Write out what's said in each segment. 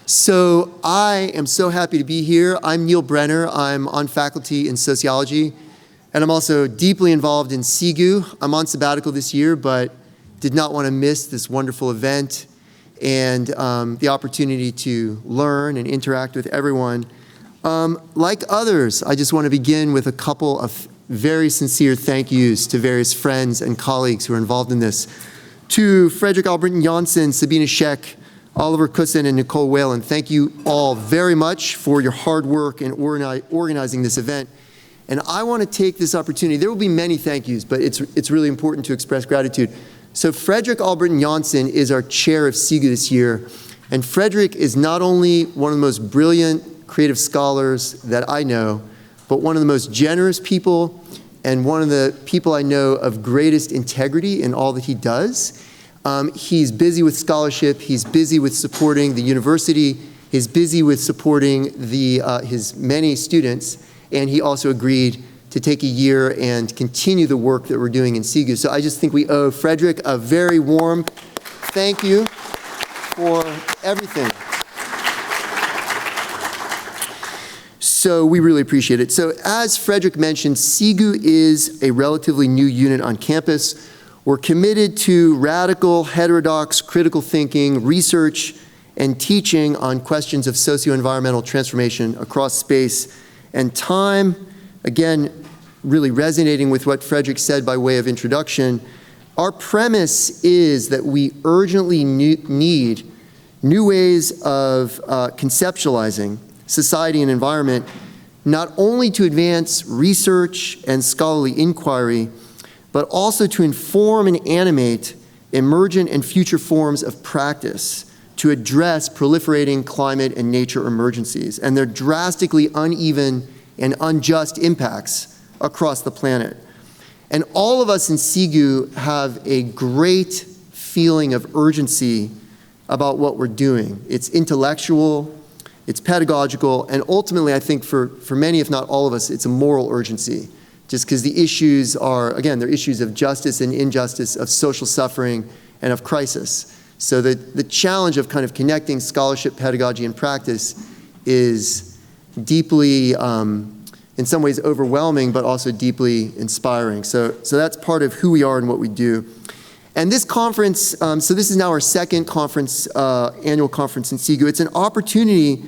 So I am so happy to be here. I'm Neil Brenner. I'm on faculty in sociology, and I'm also deeply involved in SIGU. I'm on sabbatical this year, but did not want to miss this wonderful event and the opportunity to learn and interact with everyone. Like others, I just want to begin with a couple of very sincere thank yous to various friends and colleagues who are involved in this. To Frederick Albritton Janssen, Sabina Scheck, Oliver Kussen, and Nicole Whalen, thank you all very much for your hard work in organizing this event. And I want to take this opportunity, there will be many thank yous, but it's really important to express gratitude. So Frederick Albritton Janssen is our chair of SIGU this year, and Frederick is not only one of the most brilliant creative scholars that I know, but one of the most generous people and one of the people I know of greatest integrity in all that he does. He's busy with scholarship, he's busy with supporting the university, he's busy with supporting his many students, and he also agreed to take a year and continue the work that we're doing in SIGU. So I just think we owe Frederick a very warm thank you for everything. So we really appreciate it. So as Frederick mentioned, SIGU is a relatively new unit on campus. We're committed to radical, heterodox, critical thinking, research, and teaching on questions of socio-environmental transformation across space and time. Again, really resonating with what Frederick said by way of introduction, our premise is that we urgently need new ways of conceptualizing society and environment, not only to advance research and scholarly inquiry, but also to inform and animate emergent and future forms of practice to address proliferating climate and nature emergencies and their drastically uneven and unjust impacts across the planet. And all of us in SIGU have a great feeling of urgency about what we're doing. It's intellectual, it's pedagogical, and ultimately I think for many, if not all of us, it's a moral urgency. Just because the issues are, again, they're issues of justice and injustice, of social suffering, and of crisis. So the challenge of kind of connecting scholarship, pedagogy, and practice is deeply, in some ways overwhelming, but also deeply inspiring. So that's part of who we are and what we do. And this conference, so this is now our second conference, annual conference in SIGU. It's an opportunity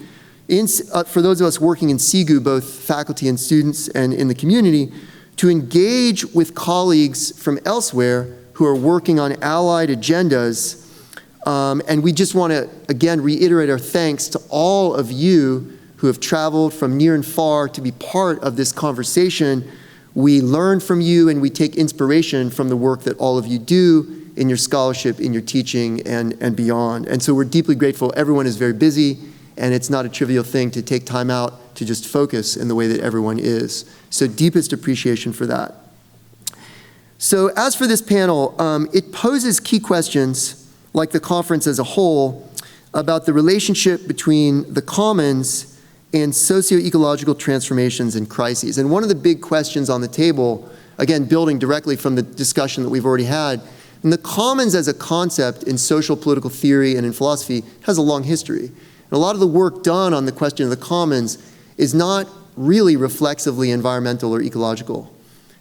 for those of us working in SIGU, both faculty and students and in the community, to engage with colleagues from elsewhere who are working on allied agendas. And we just want to, again, reiterate our thanks to all of you who have traveled from near and far to be part of this conversation. We learn from you and we take inspiration from the work that all of you do in your scholarship, in your teaching, and beyond. And so we're deeply grateful. Everyone is very busy, and it's not a trivial thing to take time out to just focus in the way that everyone is. So deepest appreciation for that. So as for this panel, it poses key questions, like the conference as a whole, about the relationship between the commons and socio-ecological transformations and crises. And one of the big questions on the table, again, building directly from the discussion that we've already had, and the commons as a concept in social political theory and in philosophy has a long history. And a lot of the work done on the question of the commons is not really reflexively environmental or ecological.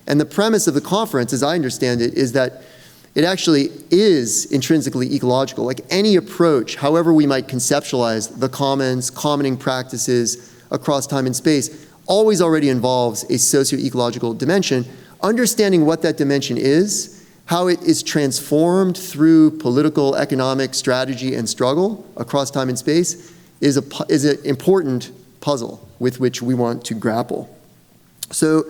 And the premise of the conference, as I understand it, is that it actually is intrinsically ecological. Like any approach, however we might conceptualize the commons, commoning practices across time and space, always already involves a socio-ecological dimension. Understanding what that dimension is, how it is transformed through political, economic, strategy, and struggle across time and space is an important puzzle with which we want to grapple. So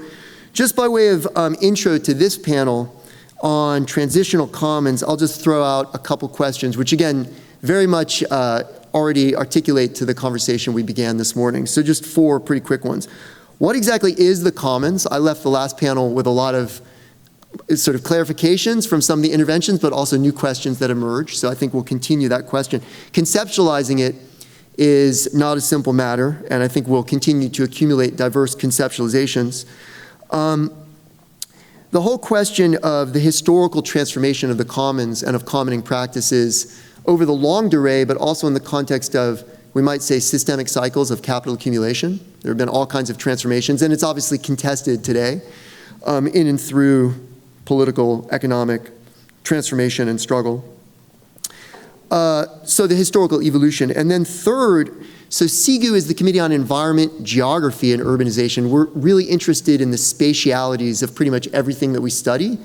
just by way of intro to this panel on transitional commons, I'll just throw out a couple questions, which again, very much already articulate to the conversation we began this morning. So just four pretty quick ones. What exactly is the commons? I left the last panel with a lot of sort of clarifications from some of the interventions, but also new questions that emerge. So I think we'll continue that question. Conceptualizing it is not a simple matter, and I think we'll continue to accumulate diverse conceptualizations. The whole question of the historical transformation of the commons and of commoning practices over the long durée, but also in the context of we might say, systemic cycles of capital accumulation. There have been all kinds of transformations, and it's obviously contested today in and through political, economic transformation and struggle. So the historical evolution. And then third, so CEGU is the Committee on Environment, Geography, and Urbanization. We're really interested in the spatialities of pretty much everything that we study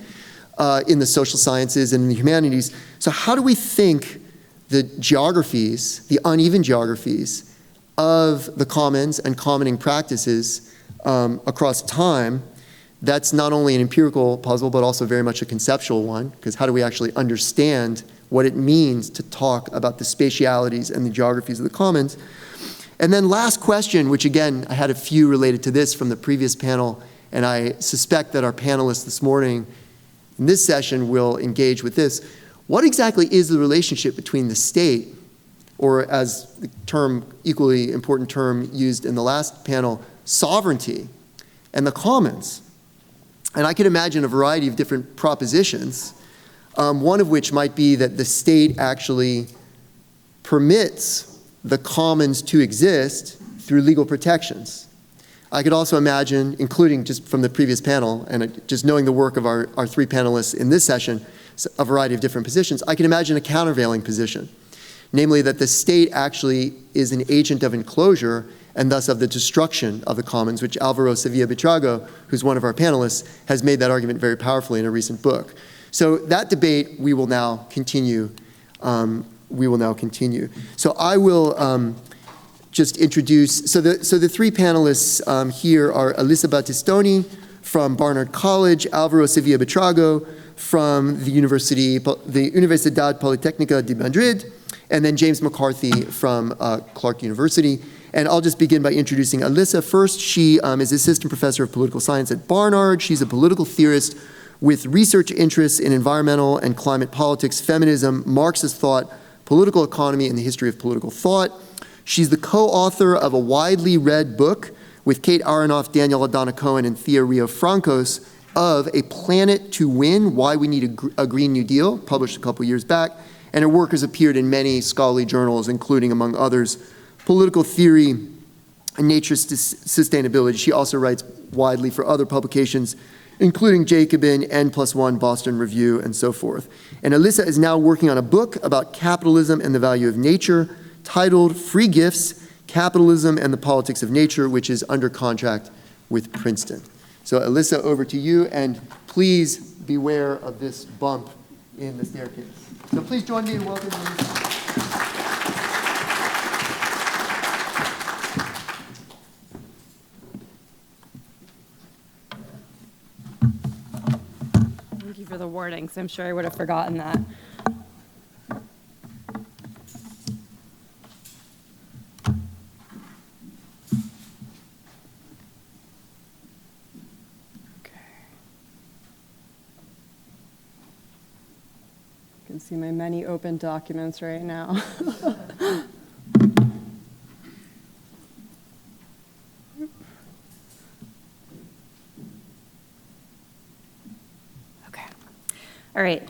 in the social sciences and the humanities. So how do we think the geographies, the uneven geographies of the commons and commoning practices across time? That's not only an empirical puzzle, but also very much a conceptual one, because how do we actually understand what it means to talk about the spatialities and the geographies of the commons? And then last question, which again, I had a few related to this from the previous panel, and I suspect that our panelists this morning in this session will engage with this. What exactly is the relationship between the state, or as the term, equally important term used in the last panel, sovereignty, and the commons? And I can imagine a variety of different propositions, one of which might be that the state actually permits the commons to exist through legal protections. I could also imagine, including just from the previous panel, and just knowing the work of our three panelists in this session, a variety of different positions, I can imagine a countervailing position, namely that the state actually is an agent of enclosure and thus of the destruction of the commons, which Álvaro Sevilla-Buitrago, who's one of our panelists, has made that argument very powerfully in a recent book. So that debate we will now continue. So I will just introduce, so the three panelists here are Alyssa Battistoni from Barnard College, Álvaro Sevilla-Buitrago from the Universidad Politécnica de Madrid, and then James McCarthy from Clark University. And I'll just begin by introducing Alyssa first. She is assistant professor of political science at Barnard. She's a political theorist with research interests in environmental and climate politics, feminism, Marxist thought, political economy, and the history of political thought. She's the co-author of a widely read book with Kate Aronoff, Daniel Adana Cohen, and Thea Rio Francos of A Planet to Win, Why We Need a Green New Deal, published a couple years back. And her work has appeared in many scholarly journals, including, among others, Political Theory and Nature Sustainability. She also writes widely for other publications, including Jacobin, N+1, Boston Review, and so forth. And Alyssa is now working on a book about capitalism and the value of nature, titled Free Gifts, Capitalism and the Politics of Nature, which is under contract with Princeton. So Alyssa, over to you, and please beware of this bump in the staircase. So please join me in welcoming Alyssa. Thank you for the warning, so I'm sure I would have forgotten that. You can see my many open documents right now. Okay. All right.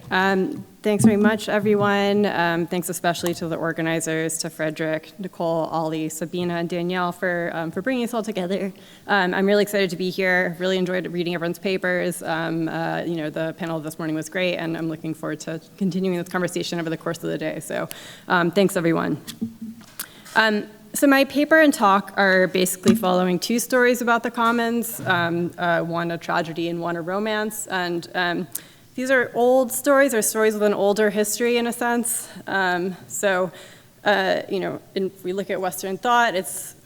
Thanks very much, everyone. Thanks especially to the organizers, to Frederick, Nicole, Ollie, Sabina, and Danielle for bringing us all together. I'm really excited to be here. Really enjoyed reading everyone's papers. The panel this morning was great, and I'm looking forward to continuing this conversation over the course of the day. So thanks, everyone. So my paper and talk are basically following two stories about the commons, one a tragedy and one a romance. And these are old stories, or stories with an older history in a sense. If we look at Western thought,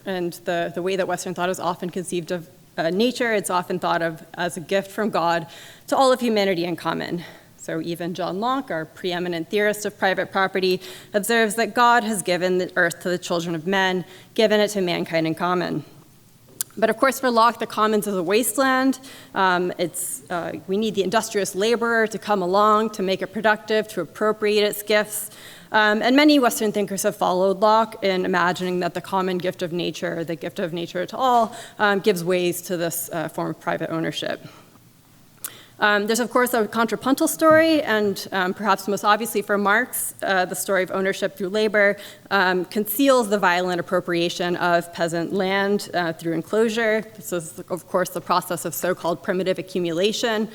and the way that Western thought is often conceived of nature, it's often thought of as a gift from God to all of humanity in common. So even John Locke, our preeminent theorist of private property, observes that God has given the earth to the children of men, given it to mankind in common. But of course, for Locke, the commons is a wasteland. We need the industrious laborer to come along, to make it productive, to appropriate its gifts. And many Western thinkers have followed Locke in imagining that the common gift of nature, the gift of nature to all, gives ways to this form of private ownership. There's, of course, a contrapuntal story, and perhaps most obviously for Marx, the story of ownership through labor conceals the violent appropriation of peasant land through enclosure. This is, of course, the process of so-called primitive accumulation,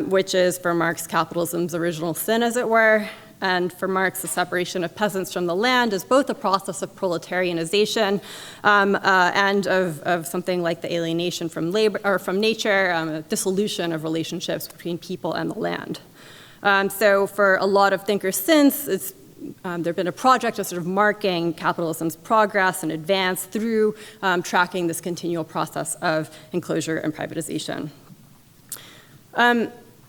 which is, for Marx, capitalism's original sin, as it were. And for Marx, the separation of peasants from the land is both a process of proletarianization and of something like the alienation from labor or from nature, a dissolution of relationships between people and the land. So for a lot of thinkers since, there's been a project of sort of marking capitalism's progress and advance through tracking this continual process of enclosure and privatization.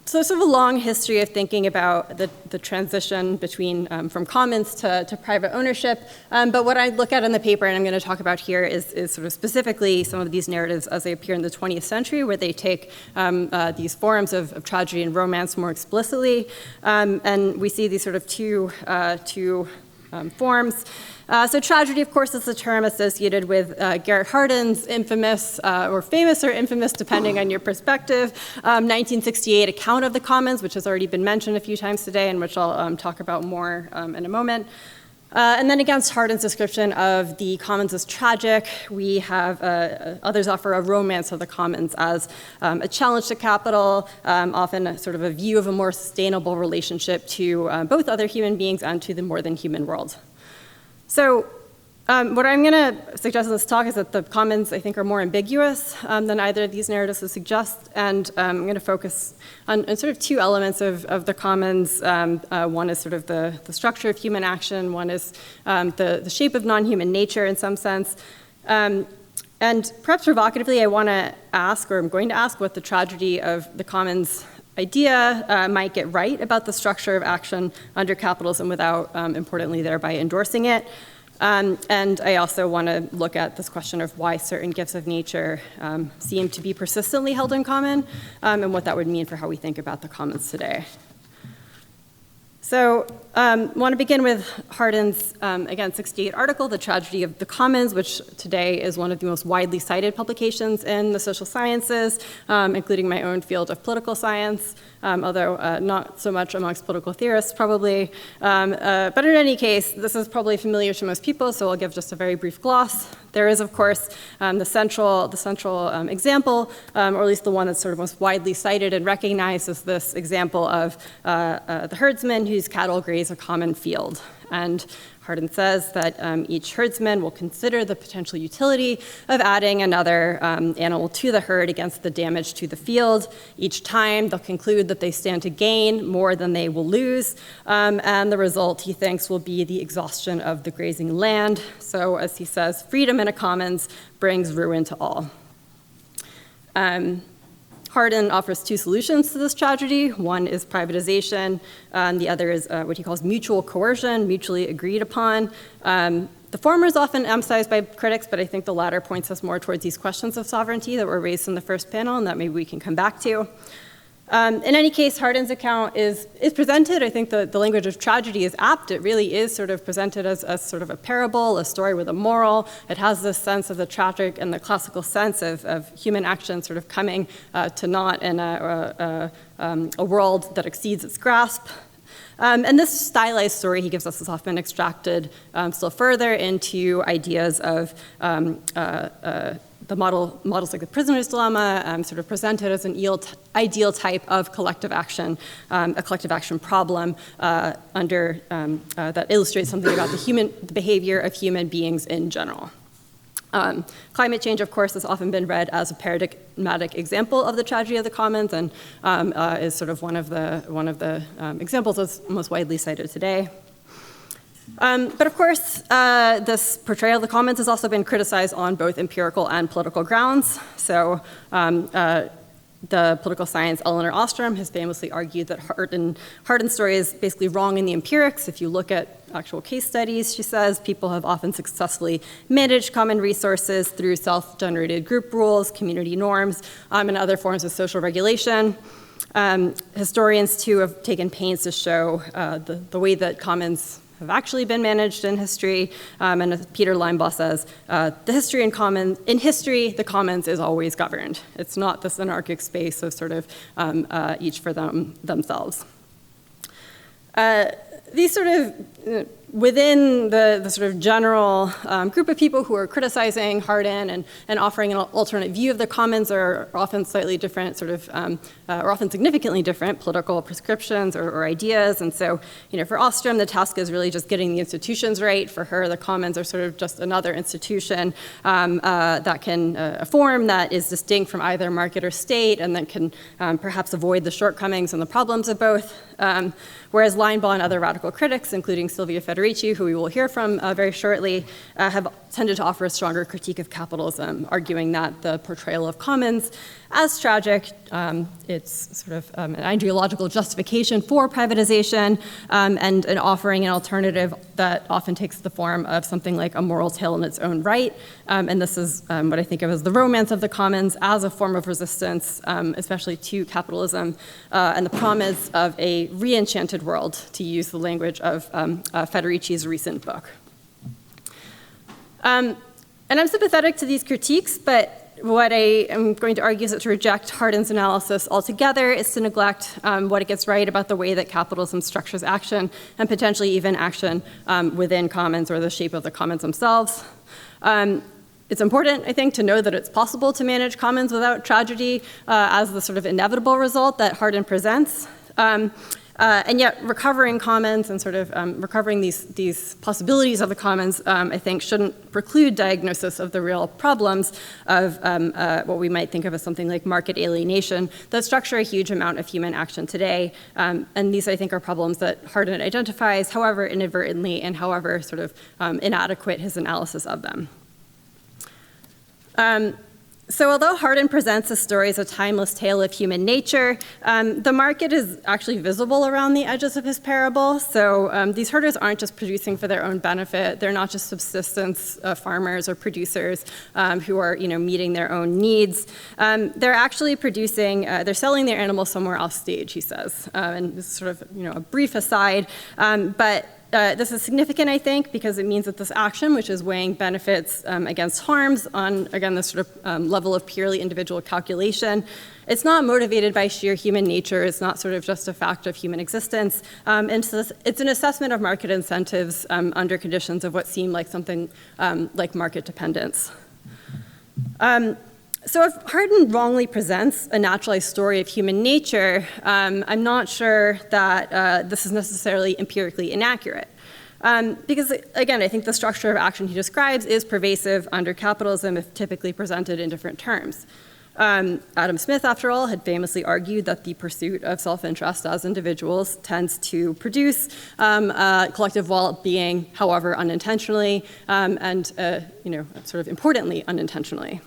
So there's sort of a long history of thinking about the transition between from commons to private ownership. But what I look at in the paper, and I'm going to talk about here, is sort of specifically some of these narratives as they appear in the 20th century, where they take these forms of tragedy and romance more explicitly. And we see these sort of two forms. So tragedy, of course, is the term associated with Garrett Hardin's infamous, or famous or infamous, depending on your perspective, 1968 account of the commons, which has already been mentioned a few times today, and which I'll talk about more in a moment. And then against Hardin's description of the commons as tragic, we have others offer a romance of the commons as a challenge to capital, often a sort of a view of a more sustainable relationship to both other human beings and to the more than human world. So what I'm going to suggest in this talk is that the commons, I think, are more ambiguous than either of these narratives would suggest, and I'm going to focus on sort of two elements of the commons. One is sort of the structure of human action, one is the shape of non-human nature in some sense. And perhaps provocatively, I want to ask, or I'm going to ask, what the tragedy of the commons idea might get right about the structure of action under capitalism without, importantly, thereby endorsing it. And I also want to look at this question of why certain gifts of nature seem to be persistently held in common, and what that would mean for how we think about the commons today. So I want to begin with Hardin's, again, 68 article, The Tragedy of the Commons, which today is one of the most widely cited publications in the social sciences, including my own field of political science, although not so much amongst political theorists, probably. But in any case, this is probably familiar to most people, so I'll give just a very brief gloss. There is, of course, the central example, or at least the one that's sort of most widely cited and recognized, as this example of the herdsman whose cattle graze a common field. And Hardin says that each herdsman will consider the potential utility of adding another animal to the herd against the damage to the field. Each time, they'll conclude that they stand to gain more than they will lose, and the result, he thinks, will be the exhaustion of the grazing land. So, as he says, freedom in a commons brings ruin to all. Hardin offers two solutions to this tragedy. One is privatization, and the other is what he calls mutual coercion, mutually agreed upon. The former is often emphasized by critics, but I think the latter points us more towards these questions of sovereignty that were raised in the first panel, and that maybe we can come back to. In any case, Hardin's account is presented. I think the language of tragedy is apt. It really is sort of presented as sort of a parable, a story with a moral. It has this sense of the tragic and the classical sense of human action sort of coming to naught in a world that exceeds its grasp. And this stylized story he gives us has often extracted still further into ideas of the models like the prisoner's dilemma, sort of presented as an ideal type of collective action, a collective action problem that illustrates something about the behavior of human beings in general. Climate change, of course, has often been read as a paradigmatic example of the tragedy of the commons, and is sort of one of the examples that's most widely cited today. But of course, this portrayal of the commons has also been criticized on both empirical and political grounds. So the political science Eleanor Ostrom has famously argued that Hardin's story is basically wrong in the empirics. If you look at actual case studies, she says, people have often successfully managed common resources through self-generated group rules, community norms, and other forms of social regulation. Historians, too, have taken pains to show the way that commons have actually been managed in history. And as Peter Linebaugh says, in history, the commons is always governed. It's not this anarchic space of sort of each for themselves. These sort of, within the sort of general group of people who are criticizing Hardin and offering an alternate view of the commons are often slightly different, sort of, or often significantly different political prescriptions or ideas. And so, for Ostrom, the task is really just getting the institutions right. For her, the commons are sort of just another institution that can, a form that is distinct from either market or state, and that can perhaps avoid the shortcomings and the problems of both. Whereas Linebaugh and other radical critics, including Silvia Federici, who we will hear from very shortly, have tended to offer a stronger critique of capitalism, arguing that the portrayal of commons as tragic, it's sort of an ideological justification for privatization, and offering an alternative that often takes the form of something like a moral tale in its own right. And this is what I think of as the romance of the commons as a form of resistance, especially to capitalism, and the promise of a re-enchanted world, to use the language of Federici's recent book. And I'm sympathetic to these critiques, but what I am going to argue is that to reject Hardin's analysis altogether is to neglect what it gets right about the way that capitalism structures action, and potentially even action within commons or the shape of the commons themselves. It's important, I think, to know that it's possible to manage commons without tragedy as the sort of inevitable result that Hardin presents. And yet recovering commons and sort of recovering these possibilities of the commons, I think, shouldn't preclude diagnosis of the real problems of what we might think of as something like market alienation that structure a huge amount of human action today. And these, I think, are problems that Hardin identifies, however inadvertently and however sort of inadequate his analysis of them. So although Hardin presents the story as a timeless tale of human nature, the market is actually visible around the edges of his parable. So these herders aren't just producing for their own benefit. They're not just subsistence farmers or producers who are meeting their own needs. They're actually producing, they're selling their animals somewhere off stage, he says. And this is sort of a brief aside, but this is significant, I think, because it means that this action, which is weighing benefits against harms on, again, this sort of level of purely individual calculation, it's not motivated by sheer human nature. It's not sort of just a fact of human existence. And so it's an assessment of market incentives under conditions of what seem like something like market dependence. So if Hardin wrongly presents a naturalized story of human nature, I'm not sure that this is necessarily empirically inaccurate. Because, again, I think the structure of action he describes is pervasive under capitalism if typically presented in different terms. Adam Smith, after all, had famously argued that the pursuit of self-interest as individuals tends to produce collective well-being, however unintentionally, and sort of importantly unintentionally.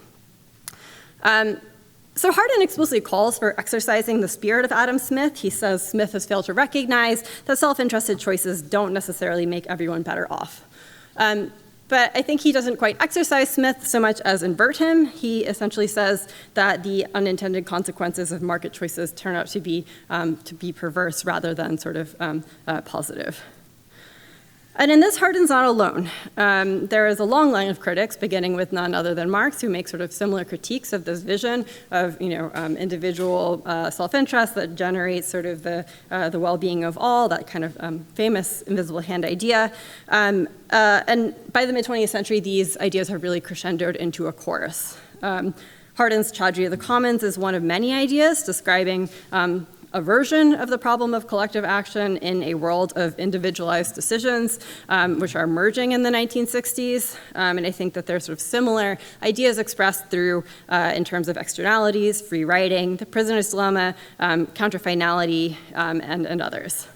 So Hardin explicitly calls for exercising the spirit of Adam Smith. He says Smith has failed to recognize that self-interested choices don't necessarily make everyone better off. But I think he doesn't quite exercise Smith so much as invert him. He essentially says that the unintended consequences of market choices turn out to be perverse rather than sort of positive. And in this, Hardin's not alone. There is a long line of critics, beginning with none other than Marx, who make sort of similar critiques of this vision of individual self-interest that generates sort of the well-being of all, that kind of famous invisible hand idea. And by the mid-20th century, these ideas have really crescendoed into a chorus. Hardin's tragedy of the commons is one of many ideas describing a version of the problem of collective action in a world of individualized decisions, which are emerging in the 1960s. And I think that there's sort of similar ideas expressed through, in terms of externalities, free riding, the prisoner's dilemma, counterfinality, and others.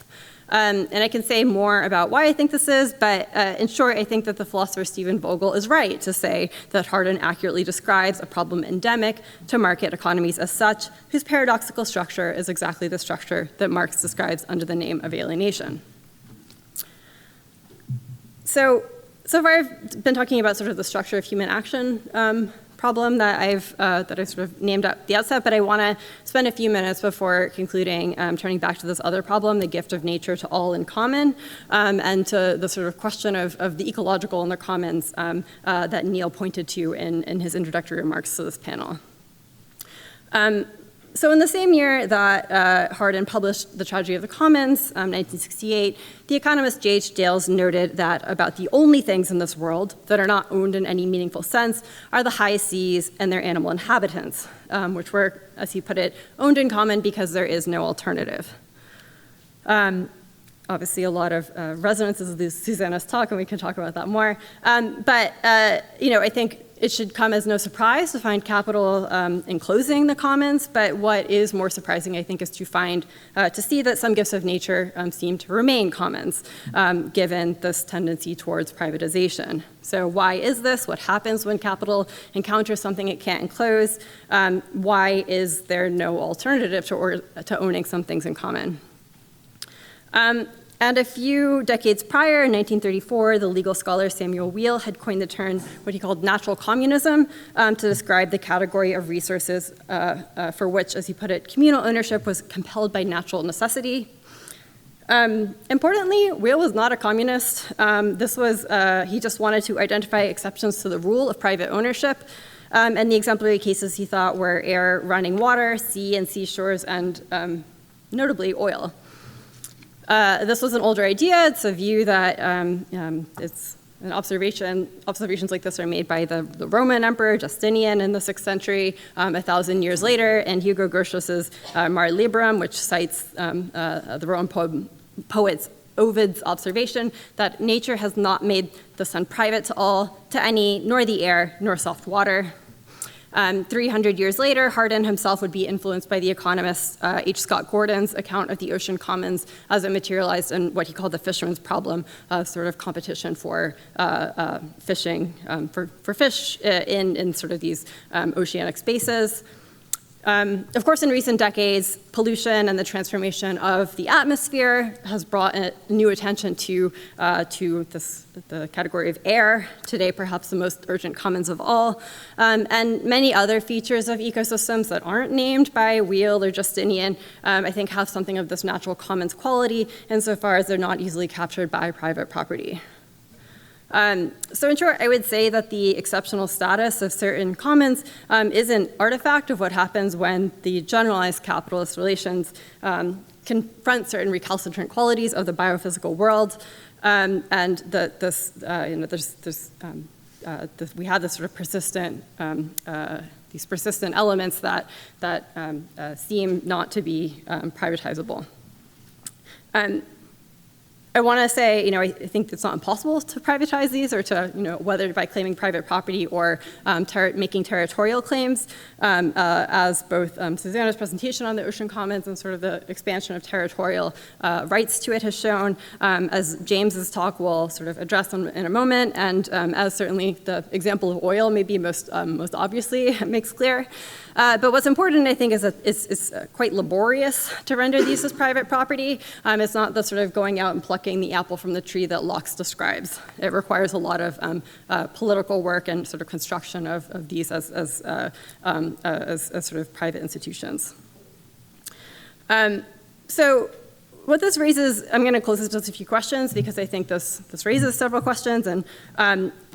And I can say more about why I think this is, but in short, I think that the philosopher Stephen Vogel is right to say that Hardin accurately describes a problem endemic to market economies as such, whose paradoxical structure is exactly the structure that Marx describes under the name of alienation. So far I've been talking about sort of the structure of human action problem that I sort of named at the outset, but I want to spend a few minutes before concluding, turning back to this other problem, the gift of nature to all in common, and to the sort of question of the ecological in the commons that Neil pointed to in his introductory remarks to this panel. So in the same year that Hardin published The Tragedy of the Commons, 1968, the economist J.H. Dales noted that about the only things in this world that are not owned in any meaningful sense are the high seas and their animal inhabitants, which were, as he put it, owned in common because there is no alternative. Obviously, a lot of resonances of Susanna's talk, and we can talk about that more. But I think it should come as no surprise to find capital enclosing the commons, but what is more surprising, I think, is to see that some gifts of nature seem to remain commons, given this tendency towards privatization. So why is this? What happens when capital encounters something it can't enclose? Why is there no alternative to owning some things in common? And a few decades prior, in 1934, the legal scholar Samuel Weil had coined the term what he called natural communism to describe the category of resources for which, as he put it, communal ownership was compelled by natural necessity. Importantly, Weil was not a communist. He just wanted to identify exceptions to the rule of private ownership. And the exemplary cases he thought were air, running water, sea and seashores, and notably oil. This was an older idea. It's a view that it's an observations like this are made by the Roman emperor Justinian in the 6th century, 1,000 years later, and Hugo Grotius's Mare Liberum, which cites the Roman poet's Ovid's observation that nature has not made the sun private to any, nor the air, nor soft water. 300 years later, Hardin himself would be influenced by the economist H. Scott Gordon's account of the ocean commons as it materialized in what he called the fisherman's problem, sort of competition for fishing, for fish in sort of these oceanic spaces. Of course, in recent decades, pollution and the transformation of the atmosphere has brought new attention to the category of air, today perhaps the most urgent commons of all, and many other features of ecosystems that aren't named by Weil or Justinian, I think have something of this natural commons quality insofar as they're not easily captured by private property. So in short, I would say that the exceptional status of certain commons is an artifact of what happens when the generalized capitalist relations confront certain recalcitrant qualities of the biophysical world, and we have this sort of persistent, these persistent elements that seem not to be privatizable. I want to say, I think it's not impossible to privatize these or to, whether by claiming private property or making territorial claims, as both Susanna's presentation on the ocean commons and sort of the expansion of territorial rights to it has shown, as James's talk will sort of address in a moment, and as certainly the example of oil maybe most obviously makes clear. But what's important, I think, is that it's quite laborious to render these as private property. It's not the sort of going out and plucking the apple from the tree that Locke describes. It requires a lot of political work and sort of construction of these as sort of private institutions. So what this raises, I'm going to close this with a few questions because I think this raises several questions. And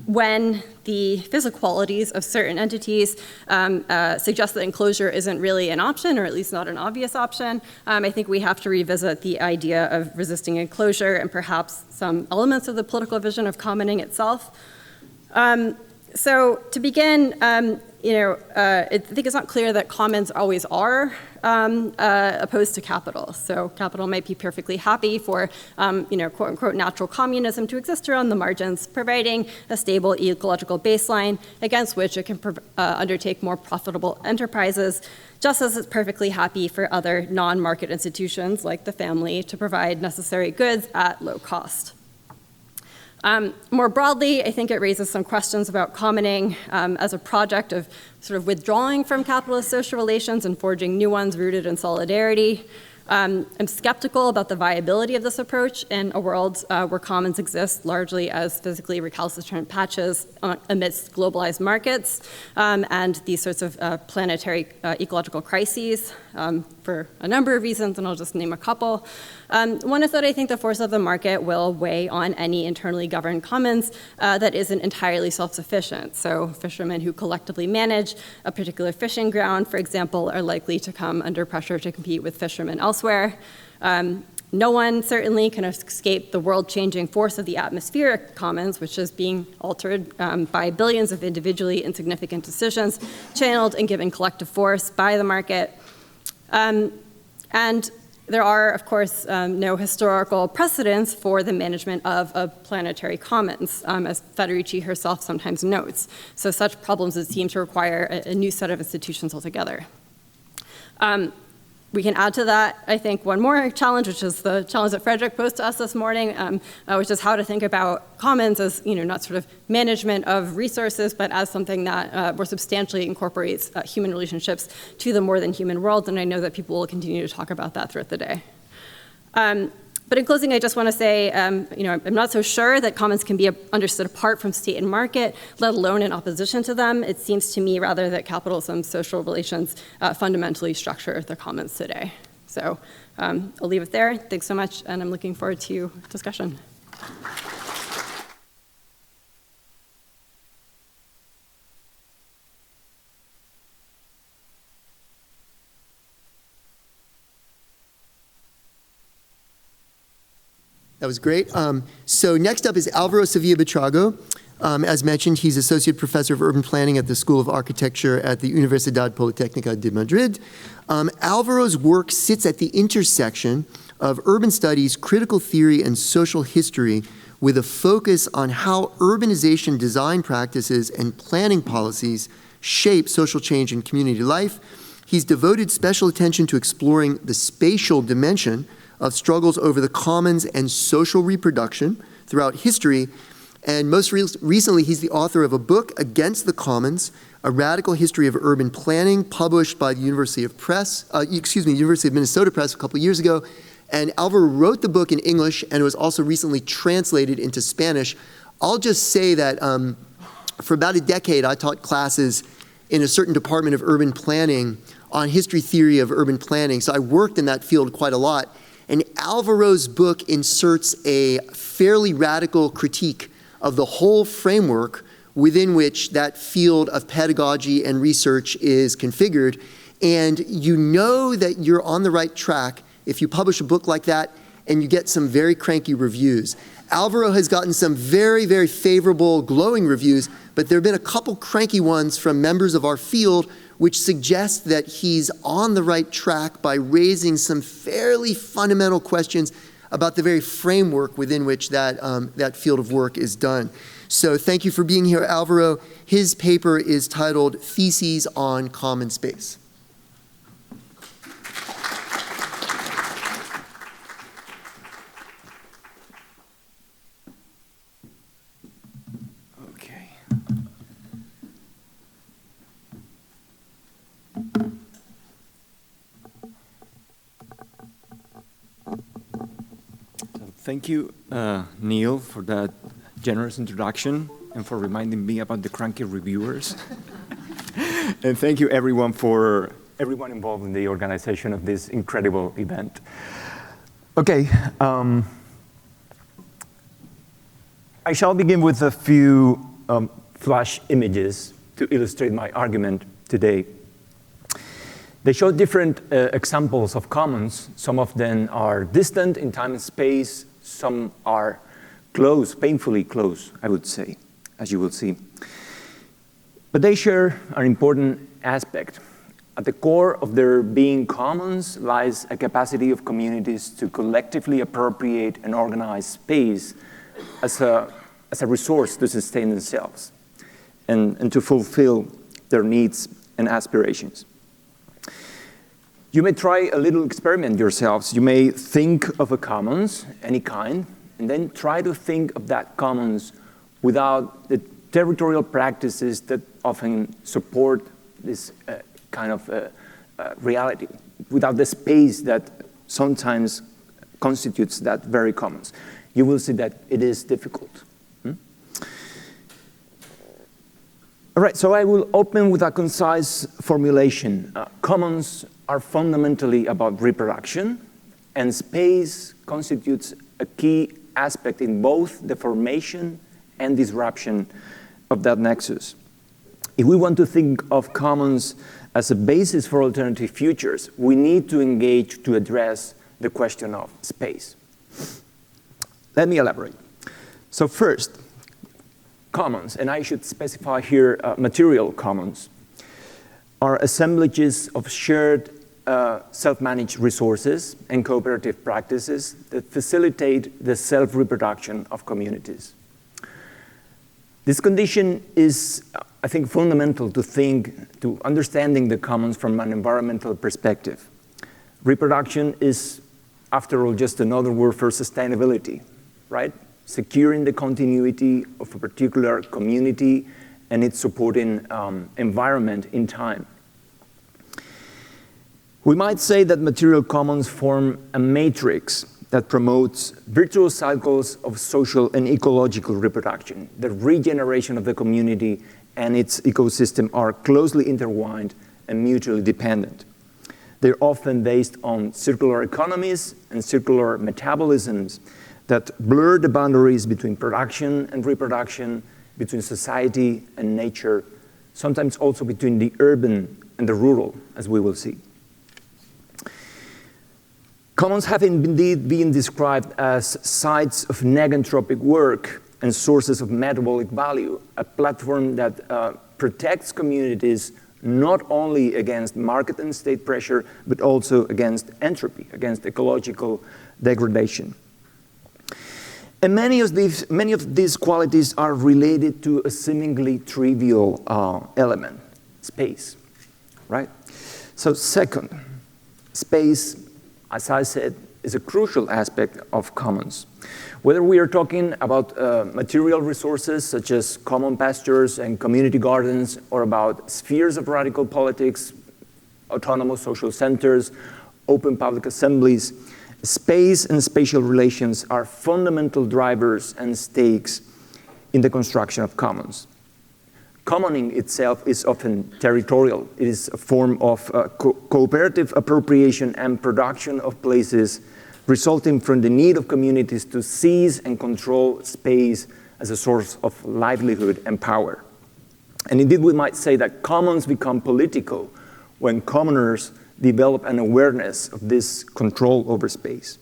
when the physical qualities of certain entities suggest that enclosure isn't really an option, or at least not an obvious option, I think we have to revisit the idea of resisting enclosure and perhaps some elements of the political vision of commoning itself. So to begin, I think it's not clear that commons always are opposed to capital. So capital might be perfectly happy for, quote unquote, natural communism to exist around the margins, providing a stable ecological baseline against which it can undertake more profitable enterprises, just as it's perfectly happy for other non-market institutions like the family to provide necessary goods at low cost. More broadly, I think it raises some questions about commoning as a project of sort of withdrawing from capitalist social relations and forging new ones rooted in solidarity. I'm skeptical about the viability of this approach in a world where commons exist largely as physically recalcitrant patches amidst globalized markets and these sorts of planetary ecological crises for a number of reasons, and I'll just name a couple. One is that I think the force of the market will weigh on any internally governed commons that isn't entirely self-sufficient. So fishermen who collectively manage a particular fishing ground, for example, are likely to come under pressure to compete with fishermen elsewhere. No one certainly can escape the world-changing force of the atmospheric commons, which is being altered by billions of individually insignificant decisions channeled and given collective force by the market. And there are, of course, no historical precedents for the management of a planetary commons, as Federici herself sometimes notes. So such problems would seem to require a new set of institutions altogether. We can add to that, I think, one more challenge, which is the challenge that Frederick posed to us this morning, which is how to think about commons as, not sort of management of resources, but as something that more substantially incorporates human relationships to the more than human world. And I know that people will continue to talk about that throughout the day. But in closing, I just want to say, I'm not so sure that commons can be understood apart from state and market, let alone in opposition to them. It seems to me rather that capitalism's social relations fundamentally structure the commons today. So I'll leave it there. Thanks so much, and I'm looking forward to discussion. That was great. So next up is Álvaro Sevilla-Buitrago. As mentioned, he's Associate Professor of Urban Planning at the School of Architecture at the Universidad Politécnica de Madrid. Álvaro's work sits at the intersection of urban studies, critical theory, and social history with a focus on how urbanization design practices and planning policies shape social change and community life. He's devoted special attention to exploring the spatial dimension of struggles over the commons and social reproduction throughout history. And most recently, he's the author of a book, Against the Commons, A Radical History of Urban Planning, published by the University of Minnesota Press a couple years ago. And Álvaro wrote the book in English, and it was also recently translated into Spanish. I'll just say that for about a decade, I taught classes in a certain department of urban planning on history theory of urban planning. So I worked in that field quite a lot. And Álvaro's book inserts a fairly radical critique of the whole framework within which that field of pedagogy and research is configured. And you know that you're on the right track if you publish a book like that and you get some very cranky reviews. Álvaro has gotten some very, very favorable, glowing reviews, but there have been a couple cranky ones from members of our field which suggests that he's on the right track by raising some fairly fundamental questions about the very framework within which that field of work is done. So thank you for being here, Álvaro. His paper is titled Theses on Common Space. Thank you, Neil, for that generous introduction and for reminding me about the cranky reviewers. And thank you, everyone involved in the organization of this incredible event. Okay, I shall begin with a few flash images to illustrate my argument today. They show different examples of commons. Some of them are distant in time and space. Some are close, painfully close, I would say, as you will see. But they share an important aspect. At the core of their being commons lies a capacity of communities to collectively appropriate and organize space as a resource to sustain themselves and to fulfill their needs and aspirations. You may try a little experiment yourselves. You may think of a commons, any kind, and then try to think of that commons without the territorial practices that often support this kind of reality, without the space that sometimes constitutes that very commons. You will see that it is difficult. All right, so I will open with a concise formulation. Commons are fundamentally about reproduction, and space constitutes a key aspect in both the formation and disruption of that nexus. If we want to think of commons as a basis for alternative futures, we need to engage to address the question of space. Let me elaborate. So first, commons, and I should specify here material commons, are assemblages of shared self-managed resources and cooperative practices that facilitate the self-reproduction of communities. This condition is, I think, fundamental to understanding the commons from an environmental perspective. Reproduction is, after all, just another word for sustainability, right? Securing the continuity of a particular community and its supporting environment in time. We might say that material commons form a matrix that promotes virtuous cycles of social and ecological reproduction. The regeneration of the community and its ecosystem are closely intertwined and mutually dependent. They're often based on circular economies and circular metabolisms that blur the boundaries between production and reproduction, between society and nature, sometimes also between the urban and the rural, as we will see. Commons have indeed been described as sites of neganthropic work and sources of metabolic value, a platform that protects communities not only against market and state pressure, but also against entropy, against ecological degradation. And many of these qualities are related to a seemingly trivial element, space, right? So second, space, as I said, is a crucial aspect of commons. Whether we are talking about material resources such as common pastures and community gardens, or about spheres of radical politics, autonomous social centers, open public assemblies, space and spatial relations are fundamental drivers and stakes in the construction of commons. Commoning itself is often territorial. It is a form of cooperative appropriation and production of places resulting from the need of communities to seize and control space as a source of livelihood and power. And indeed, we might say that commons become political when commoners develop an awareness of this control over space.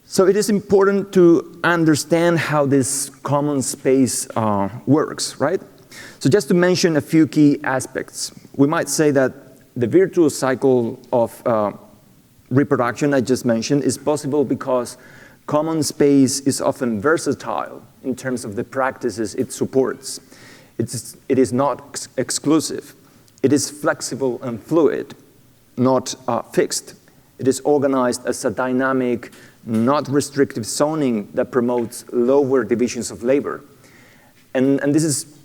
So it is important to understand how this common space works, right? So just to mention a few key aspects, we might say that the virtuous cycle of reproduction I just mentioned is possible because common space is often versatile in terms of the practices it supports. It is not exclusive. It is flexible and fluid, not fixed. It is organized as a dynamic, not restrictive zoning that promotes lower divisions of labor. And this is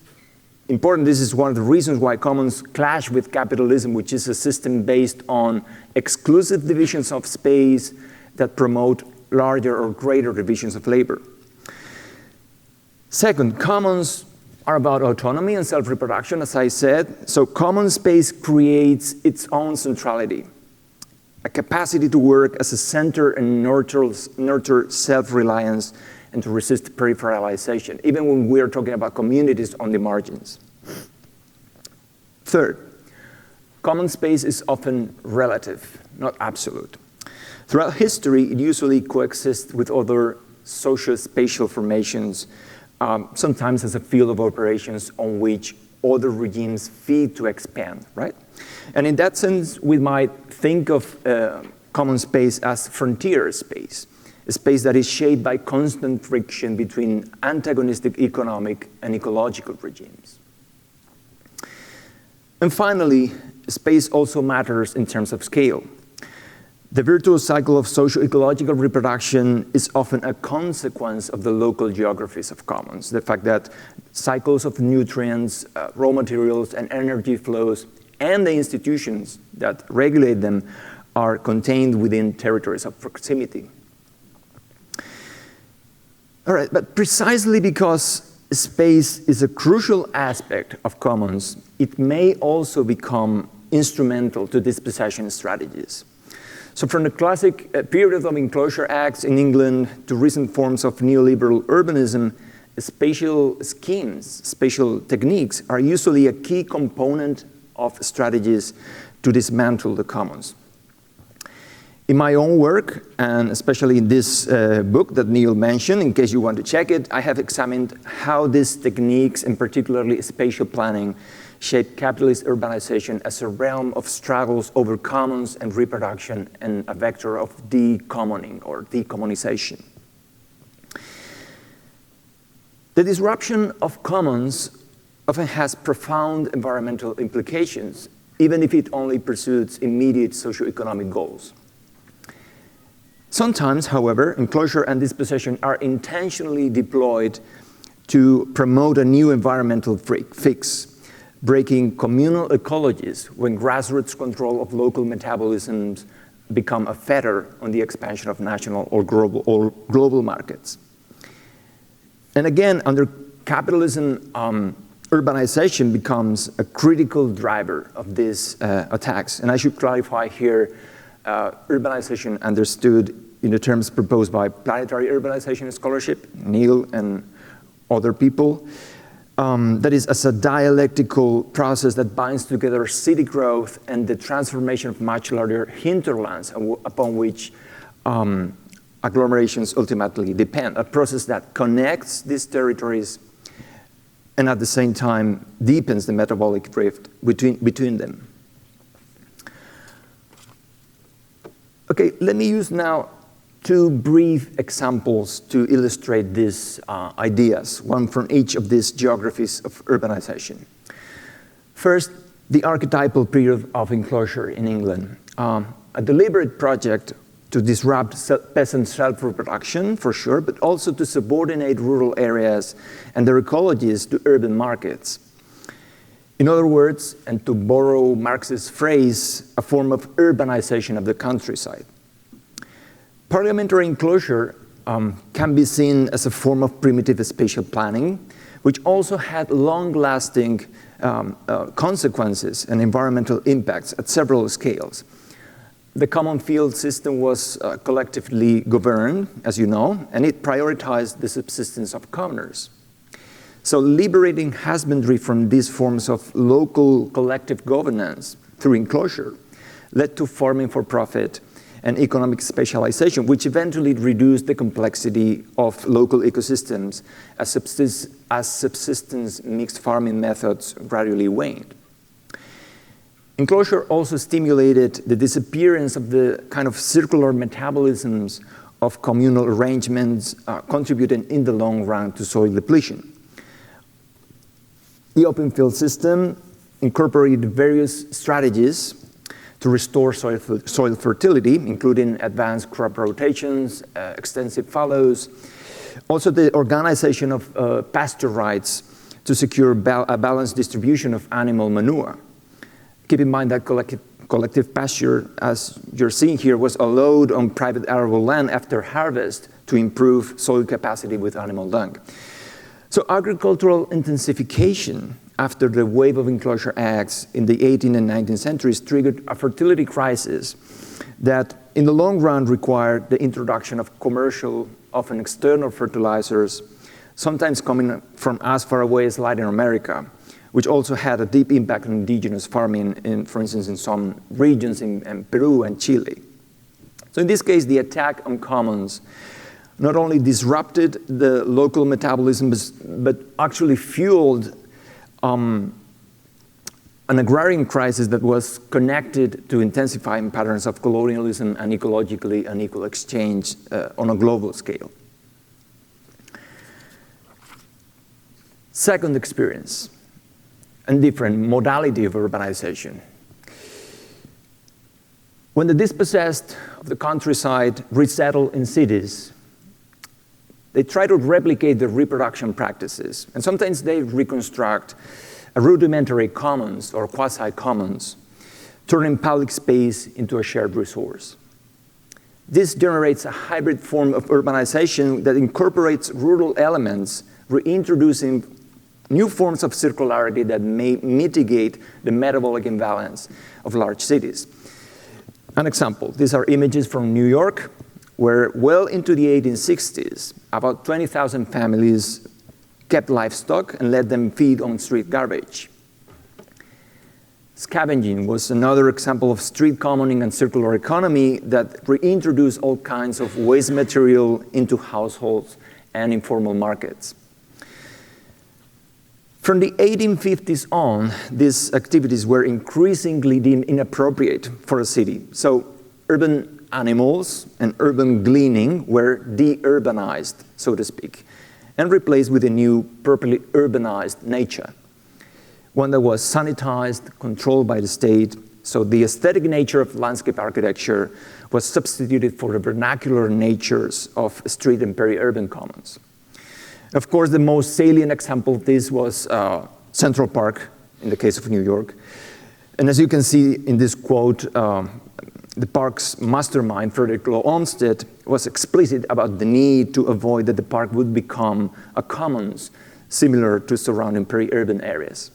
important. This is one of the reasons why commons clash with capitalism, which is a system based on exclusive divisions of space that promote larger or greater divisions of labor. Second, commons are about autonomy and self-reproduction, as I said. So common space creates its own centrality, a capacity to work as a center and nurture self-reliance and to resist peripheralization, even when we are talking about communities on the margins. Third, common space is often relative, not absolute. Throughout history, it usually coexists with other socio-spatial formations, sometimes as a field of operations on which other regimes feed to expand, right? And in that sense, we might think of common space as frontier space, a space that is shaped by constant friction between antagonistic economic and ecological regimes. And finally, space also matters in terms of scale. The virtuous cycle of socio-ecological reproduction is often a consequence of the local geographies of commons, the fact that cycles of nutrients, raw materials, and energy flows, and the institutions that regulate them are contained within territories of proximity. All right, but precisely because space is a crucial aspect of commons, it may also become instrumental to dispossession strategies. So from the classic period of enclosure acts in England to recent forms of neoliberal urbanism, spatial schemes, spatial techniques are usually a key component of strategies to dismantle the commons. In my own work, and especially in this book that Neil mentioned, in case you want to check it, I have examined how these techniques, and particularly spatial planning, shape capitalist urbanization as a realm of struggles over commons and reproduction and a vector of decommoning or decommonization. The disruption of commons often has profound environmental implications, even if it only pursues immediate socioeconomic goals. Sometimes, however, enclosure and dispossession are intentionally deployed to promote a new environmental fix, breaking communal ecologies when grassroots control of local metabolisms become a fetter on the expansion of national or global markets. And again, under capitalism, urbanization becomes a critical driver of these attacks. And I should clarify here, urbanization understood in the terms proposed by planetary urbanization scholarship, Neil and other people. That is as a dialectical process that binds together city growth and the transformation of much larger hinterlands upon which agglomerations ultimately depend, a process that connects these territories and at the same time deepens the metabolic rift between them. Okay, let me use now two brief examples to illustrate these ideas, one from each of these geographies of urbanization. First, the archetypal period of enclosure in England, a deliberate project to disrupt peasant self-reproduction, for sure, but also to subordinate rural areas and their ecologies to urban markets. In other words, and to borrow Marx's phrase, a form of urbanization of the countryside. Parliamentary enclosure can be seen as a form of primitive spatial planning, which also had long-lasting consequences and environmental impacts at several scales. The common field system was collectively governed, as you know, and it prioritized the subsistence of commoners. So liberating husbandry from these forms of local collective governance through enclosure led to farming for profit and economic specialization, which eventually reduced the complexity of local ecosystems as subsistence mixed farming methods gradually waned. Enclosure also stimulated the disappearance of the kind of circular metabolisms of communal arrangements, contributing in the long run to soil depletion. The open field system incorporated various strategies to restore soil fertility, including advanced crop rotations, extensive fallows, also the organization of pasture rights to secure a balanced distribution of animal manure. Keep in mind that collective pasture, as you're seeing here, was allowed on private arable land after harvest to improve soil capacity with animal dung. So agricultural intensification after the wave of enclosure acts in the 18th and 19th centuries triggered a fertility crisis that in the long run required the introduction of commercial, often external fertilizers, sometimes coming from as far away as Latin America, which also had a deep impact on indigenous farming, for instance, in some regions in Peru and Chile. So in this case, the attack on commons not only disrupted the local metabolism, but actually fueled an agrarian crisis that was connected to intensifying patterns of colonialism and ecologically unequal exchange on a global scale. Second experience, a different modality of urbanization. When the dispossessed of the countryside resettle in cities, they try to replicate the reproduction practices, and sometimes they reconstruct a rudimentary commons or quasi-commons turning public space into a shared resource. This generates a hybrid form of urbanization that incorporates rural elements, reintroducing new forms of circularity that may mitigate the metabolic imbalance of large cities. An example, these are images from New York, where well into the 1860s, about 20,000 families kept livestock and let them feed on street garbage. Scavenging was another example of street commoning and circular economy that reintroduced all kinds of waste material into households and informal markets. From the 1850s on, these activities were increasingly deemed inappropriate for a city. So urban animals and urban gleaning were de-urbanized, so to speak, and replaced with a new, properly urbanized nature, one that was sanitized, controlled by the state. So the aesthetic nature of landscape architecture was substituted for the vernacular natures of street and peri-urban commons. Of course, the most salient example of this was Central Park, in the case of New York. And as you can see in this quote, the park's mastermind, Frederick Law Olmsted, was explicit about the need to avoid that the park would become a commons similar to surrounding peri-urban areas.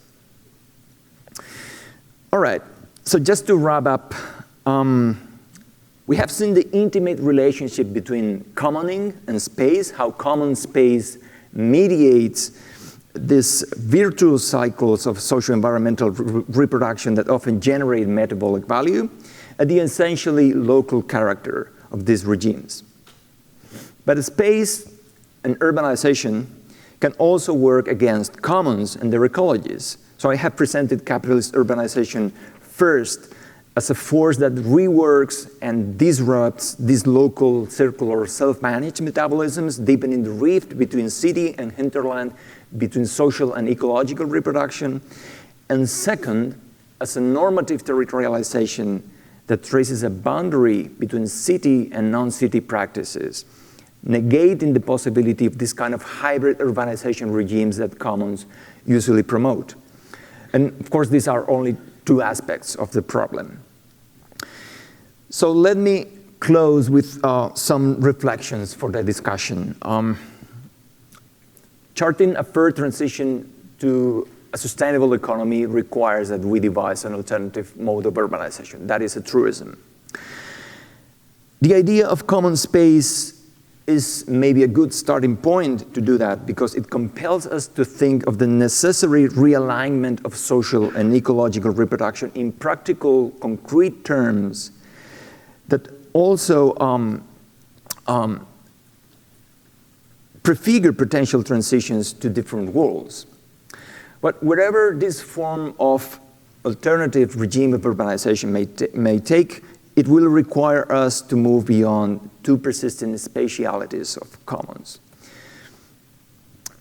All right, so just to wrap up, we have seen the intimate relationship between commoning and space, how common space mediates these virtuous cycles of socio-environmental reproduction that often generate metabolic value, and the essentially local character of these regimes. But space and urbanization can also work against commons and their ecologies. So I have presented capitalist urbanization first as a force that reworks and disrupts these local circular self-managed metabolisms, deepening the rift between city and hinterland, between social and ecological reproduction. And second, as a normative territorialization that traces a boundary between city and non-city practices, negating the possibility of this kind of hybrid urbanization regimes that commons usually promote. And of course, these are only two aspects of the problem. So let me close with some reflections for the discussion. Charting a fair transition to a sustainable economy requires that we devise an alternative mode of urbanization. That is a truism. The idea of common space is maybe a good starting point to do that because it compels us to think of the necessary realignment of social and ecological reproduction in practical, concrete terms that also prefigure potential transitions to different worlds. But wherever this form of alternative regime of urbanization may take, it will require us to move beyond two persistent spatialities of commons.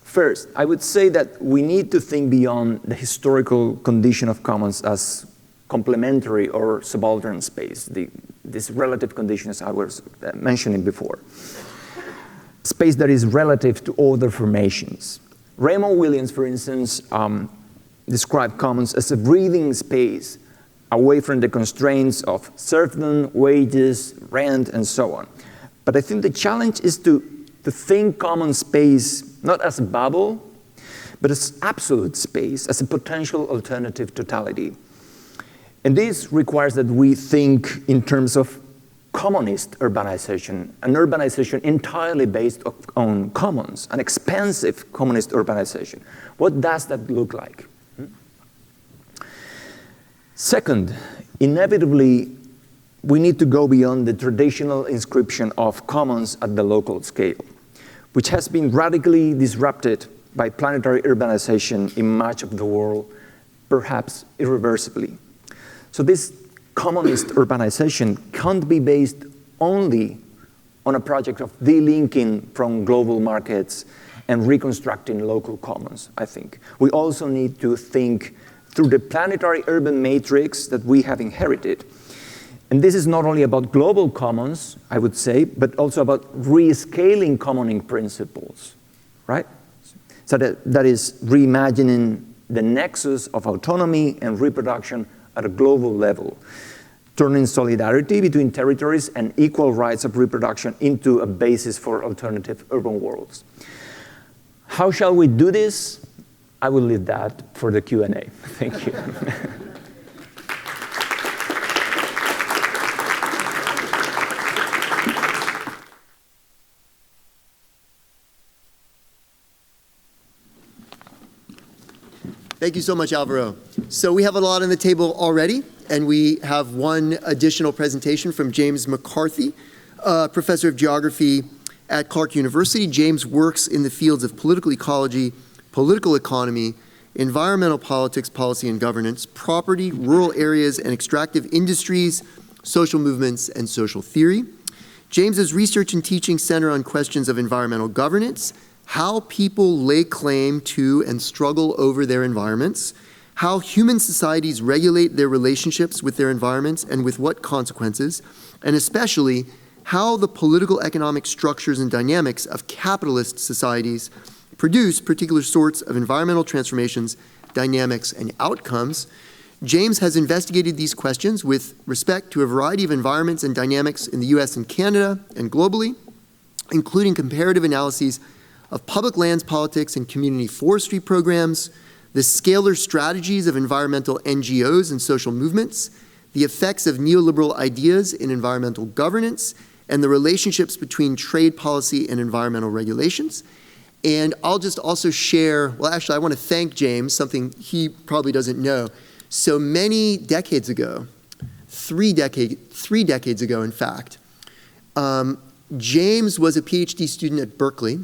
First, I would say that we need to think beyond the historical condition of commons as complementary or subaltern space, these relative conditions I was mentioning before. Space that is relative to other formations. Raymond Williams, for instance, described commons as a breathing space away from the constraints of serfdom, wages, rent, and so on. But I think the challenge is to think common space not as a bubble, but as absolute space, as a potential alternative totality. And this requires that we think in terms of communist urbanization, an urbanization entirely based on commons, an expansive communist urbanization. What does that look like? Second, inevitably, we need to go beyond the traditional inscription of commons at the local scale, which has been radically disrupted by planetary urbanization in much of the world, perhaps irreversibly. So this communist urbanization can't be based only on a project of delinking from global markets and reconstructing local commons, I think. We also need to think through the planetary urban matrix that we have inherited. And this is not only about global commons, I would say, but also about rescaling commoning principles, right? So that is reimagining the nexus of autonomy and reproduction at a global level, turning solidarity between territories and equal rights of reproduction into a basis for alternative urban worlds. How shall we do this? I will leave that for the Q&A. Thank you. Thank you so much, Álvaro. So we have a lot on the table already, and we have one additional presentation from James McCarthy, professor of geography at Clark University. James works in the fields of political ecology, political economy, environmental politics, policy and governance, property, rural areas and extractive industries, social movements, and social theory. James's research and teaching center on questions of environmental governance, how people lay claim to and struggle over their environments, how human societies regulate their relationships with their environments and with what consequences, and especially how the political economic structures and dynamics of capitalist societies produce particular sorts of environmental transformations, dynamics, and outcomes. James has investigated these questions with respect to a variety of environments and dynamics in the US and Canada and globally, including comparative analyses of public lands politics and community forestry programs, the scalar strategies of environmental NGOs and social movements, the effects of neoliberal ideas in environmental governance, and the relationships between trade policy and environmental regulations. And I'll just also share, well, actually, I want to thank James, something he probably doesn't know. So many decades ago, three decades ago, in fact, James was a PhD student at Berkeley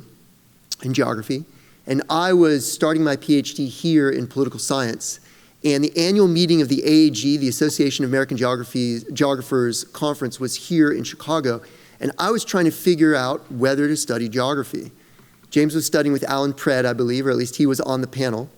in geography, and I was starting my PhD here in political science. And the annual meeting of the AAG, the Association of American Geographers Conference, was here in Chicago, and I was trying to figure out whether to study geography. James was studying with Alan Pred, I believe, or at least he was on the panel.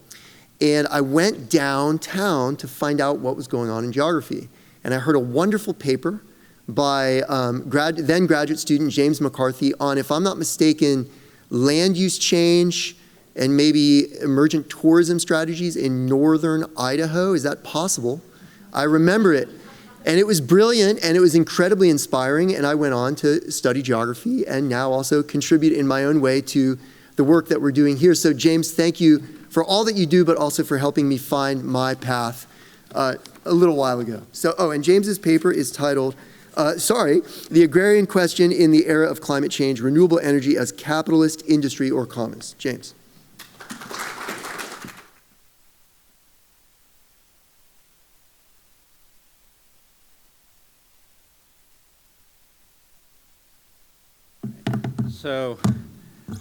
And I went downtown to find out what was going on in geography. And I heard a wonderful paper by then graduate student James McCarthy on, if I'm not mistaken, land use change and maybe emergent tourism strategies in northern Idaho. Is that possible? I remember it. And it was brilliant, and it was incredibly inspiring, and I went on to study geography and now also contribute in my own way to the work that we're doing here. So James, thank you for all that you do, but also for helping me find my path a little while ago. So, and James's paper is titled, The Agrarian Question in the Era of Climate Change, Renewable Energy as Capitalist Industry or Commons. James. So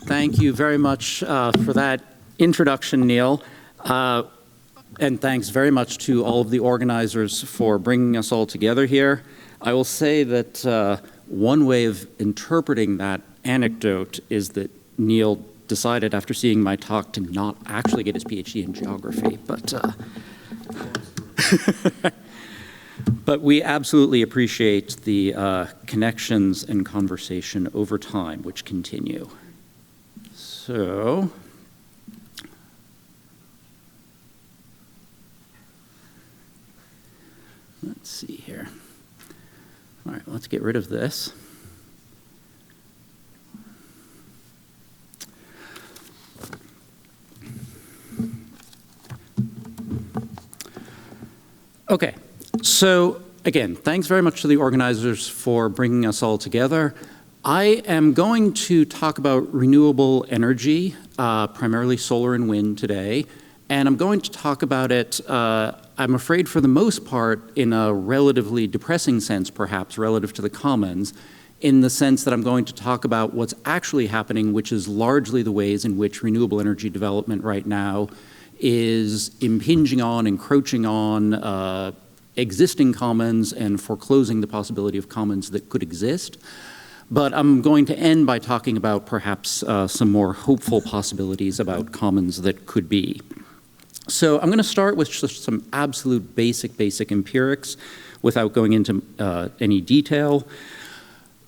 thank you very much for that introduction, Neil. And thanks very much to all of the organizers for bringing us all together here. I will say that one way of interpreting that anecdote is that Neil decided after seeing my talk to not actually get his PhD in geography, but we absolutely appreciate the connections and conversation over time, which continue. So, let's see here. All right, let's get rid of this. Okay. So again, thanks very much to the organizers for bringing us all together. I am going to talk about renewable energy, primarily solar and wind today, and I'm going to talk about it, I'm afraid for the most part, in a relatively depressing sense, perhaps, relative to the commons, in the sense that I'm going to talk about what's actually happening, which is largely the ways in which renewable energy development right now is impinging on, encroaching on, existing commons and foreclosing the possibility of commons that could exist. But I'm going to end by talking about perhaps some more hopeful possibilities about commons that could be. So I'm going to start with just some absolute basic empirics without going into any detail.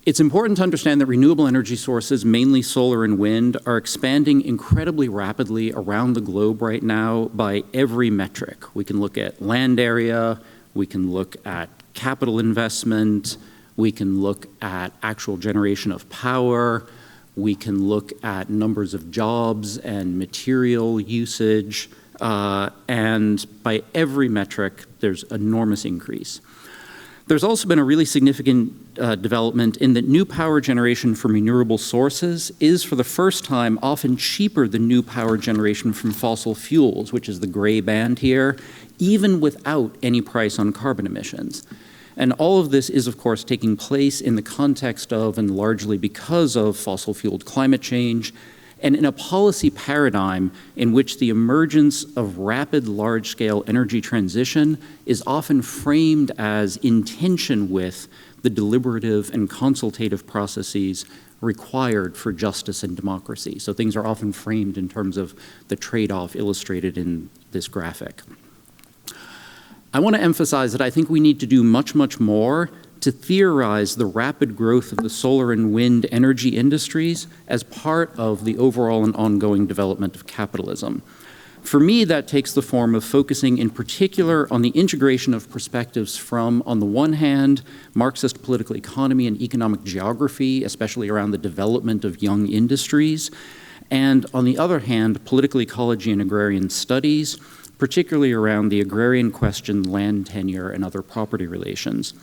It's important to understand that renewable energy sources, mainly solar and wind, are expanding incredibly rapidly around the globe right now by every metric. We can look at land area, we can look at capital investment, we can look at actual generation of power, we can look at numbers of jobs and material usage, and by every metric, there's enormous increase. There's also been a really significant development in that new power generation from renewable sources is, for the first time, often cheaper than new power generation from fossil fuels, which is the gray band here, even without any price on carbon emissions. And all of this is, of course, taking place in the context of, and largely because of, fossil-fueled climate change, and in a policy paradigm in which the emergence of rapid, large-scale energy transition is often framed as in tension with the deliberative and consultative processes required for justice and democracy. So things are often framed in terms of the trade-off illustrated in this graphic. I want to emphasize that I think we need to do much, much more to theorize the rapid growth of the solar and wind energy industries as part of the overall and ongoing development of capitalism. For me, that takes the form of focusing in particular on the integration of perspectives from, on the one hand, Marxist political economy and economic geography, especially around the development of young industries, and on the other hand, political ecology and agrarian studies, particularly around the agrarian question, land tenure, and other property relations.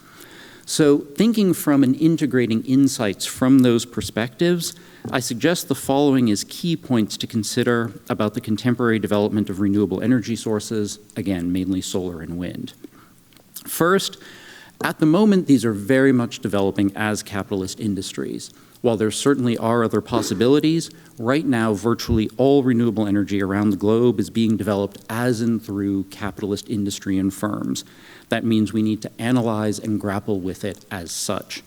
So thinking from and integrating insights from those perspectives, I suggest the following as key points to consider about the contemporary development of renewable energy sources, again, mainly solar and wind. First, at the moment, these are very much developing as capitalist industries. While there certainly are other possibilities, right now virtually all renewable energy around the globe is being developed as and through capitalist industry and firms. That means we need to analyze and grapple with it as such.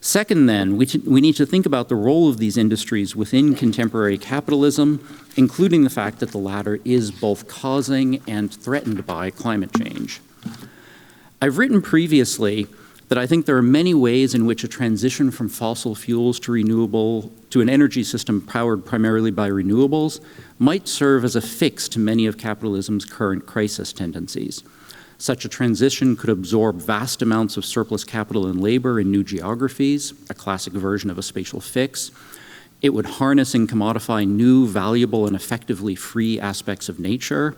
Second, then, we need to think about the role of these industries within contemporary capitalism, including the fact that the latter is both causing and threatened by climate change. I've written previously that I think there are many ways in which a transition from fossil fuels to an energy system powered primarily by renewables might serve as a fix to many of capitalism's current crisis tendencies. Such a transition could absorb vast amounts of surplus capital and labor in new geographies, a classic version of a spatial fix. It would harness and commodify new, valuable, and effectively free aspects of nature.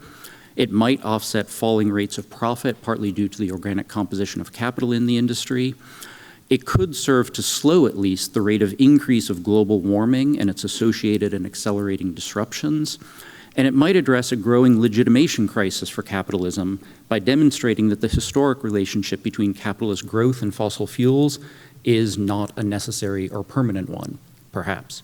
It might offset falling rates of profit, partly due to the organic composition of capital in the industry. It could serve to slow, at least, the rate of increase of global warming and its associated and accelerating disruptions. And it might address a growing legitimation crisis for capitalism by demonstrating that the historic relationship between capitalist growth and fossil fuels is not a necessary or permanent one, perhaps.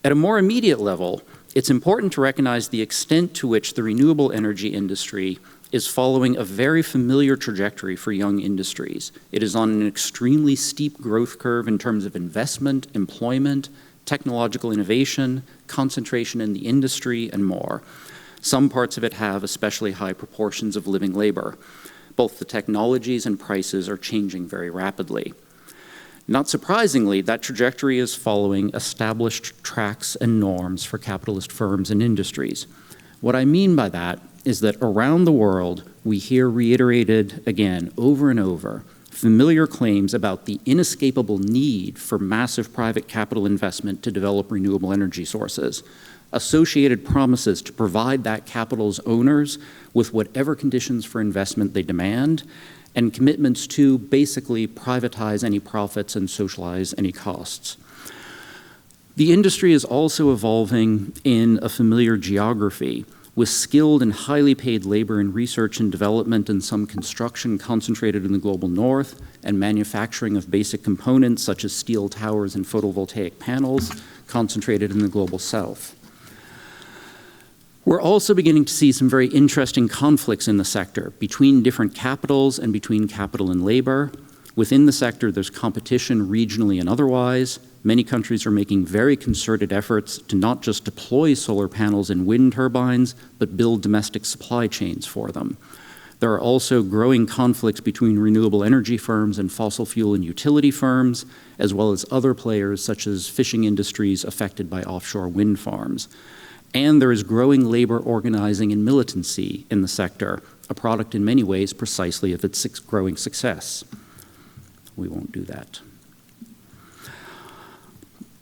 At a more immediate level, it's important to recognize the extent to which the renewable energy industry is following a very familiar trajectory for young industries. It is on an extremely steep growth curve in terms of investment, employment, technological innovation, concentration in the industry, and more. Some parts of it have especially high proportions of living labor. Both the technologies and prices are changing very rapidly. Not surprisingly, that trajectory is following established tracks and norms for capitalist firms and industries. What I mean by that is that around the world, we hear reiterated again, over and over, familiar claims about the inescapable need for massive private capital investment to develop renewable energy sources, associated promises to provide that capital's owners with whatever conditions for investment they demand, and commitments to basically privatize any profits and socialize any costs. The industry is also evolving in a familiar geography, with skilled and highly paid labor in research and development and some construction concentrated in the global north, and manufacturing of basic components such as steel towers and photovoltaic panels concentrated in the global south. We're also beginning to see some very interesting conflicts in the sector between different capitals and between capital and labor. Within the sector, there's competition regionally and otherwise. Many countries are making very concerted efforts to not just deploy solar panels and wind turbines, but build domestic supply chains for them. There are also growing conflicts between renewable energy firms and fossil fuel and utility firms, as well as other players such as fishing industries affected by offshore wind farms. And there is growing labor organizing and militancy in the sector, a product in many ways precisely of its growing success. We won't do that.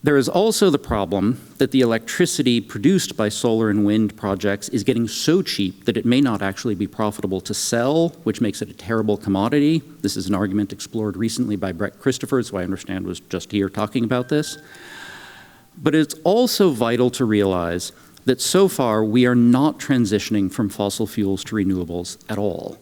There is also the problem that the electricity produced by solar and wind projects is getting so cheap that it may not actually be profitable to sell, which makes it a terrible commodity. This is an argument explored recently by Brett Christophers, who I understand was just here talking about this. But it's also vital to realize that so far we are not transitioning from fossil fuels to renewables at all.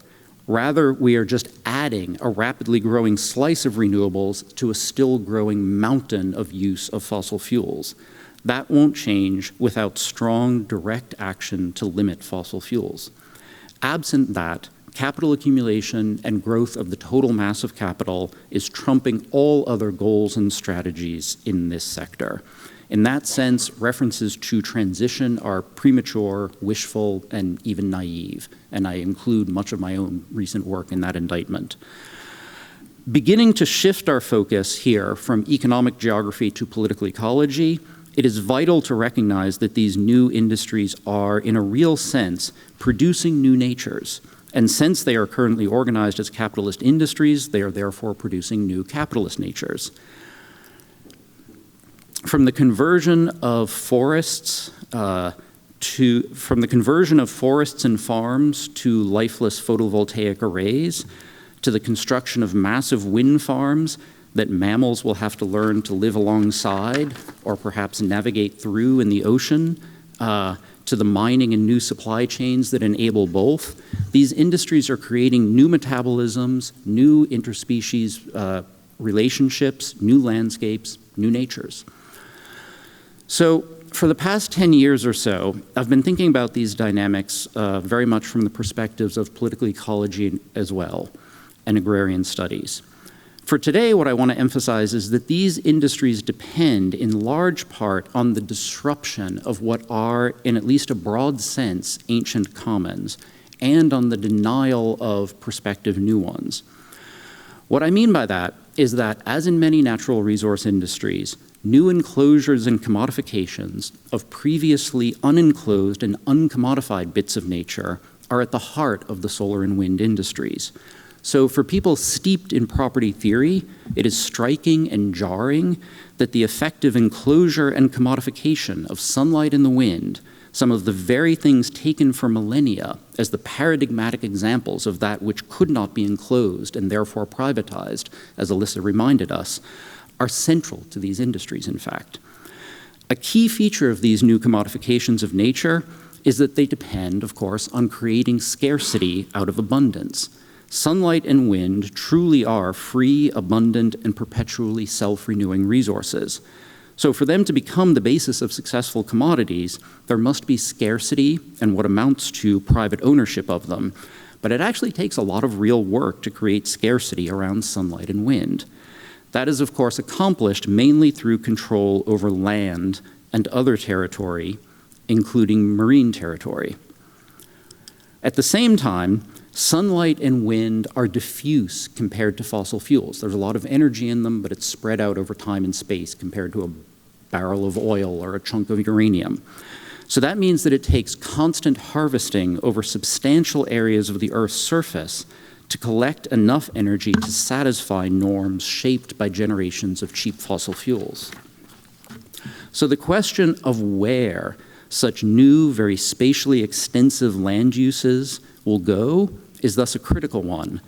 Rather, we are just adding a rapidly growing slice of renewables to a still growing mountain of use of fossil fuels. That won't change without strong, direct action to limit fossil fuels. Absent that, capital accumulation and growth of the total mass of capital is trumping all other goals and strategies in this sector. In that sense, references to transition are premature, wishful, and even naive, and I include much of my own recent work in that indictment. Beginning to shift our focus here from economic geography to political ecology, it is vital to recognize that these new industries are, in a real sense, producing new natures. And since they are currently organized as capitalist industries, they are therefore producing new capitalist natures. From the conversion of forests and farms to lifeless photovoltaic arrays, to the construction of massive wind farms that mammals will have to learn to live alongside or perhaps navigate through in the ocean, to the mining and new supply chains that enable both, these industries are creating new metabolisms, new interspecies relationships, new landscapes, new natures. So for the past 10 years or so, I've been thinking about these dynamics very much from the perspectives of political ecology as well, and agrarian studies. For today, what I want to emphasize is that these industries depend in large part on the disruption of what are, in at least a broad sense, ancient commons, and on the denial of prospective new ones. What I mean by that is that, as in many natural resource industries, new enclosures and commodifications of previously unenclosed and uncommodified bits of nature are at the heart of the solar and wind industries. So for people steeped in property theory, it is striking and jarring that the effective enclosure and commodification of sunlight and the wind, some of the very things taken for millennia as the paradigmatic examples of that which could not be enclosed and therefore privatized, as Alyssa reminded us, are central to these industries, in fact. A key feature of these new commodifications of nature is that they depend, of course, on creating scarcity out of abundance. Sunlight and wind truly are free, abundant, and perpetually self-renewing resources. So for them to become the basis of successful commodities, there must be scarcity and what amounts to private ownership of them. But it actually takes a lot of real work to create scarcity around sunlight and wind. That is, of course, accomplished mainly through control over land and other territory, including marine territory. At the same time, sunlight and wind are diffuse compared to fossil fuels. There's a lot of energy in them, but it's spread out over time and space compared to a barrel of oil or a chunk of uranium. So that means that it takes constant harvesting over substantial areas of the Earth's surface to collect enough energy to satisfy norms shaped by generations of cheap fossil fuels. So the question of where such new, very spatially extensive land uses will go is thus a critical one.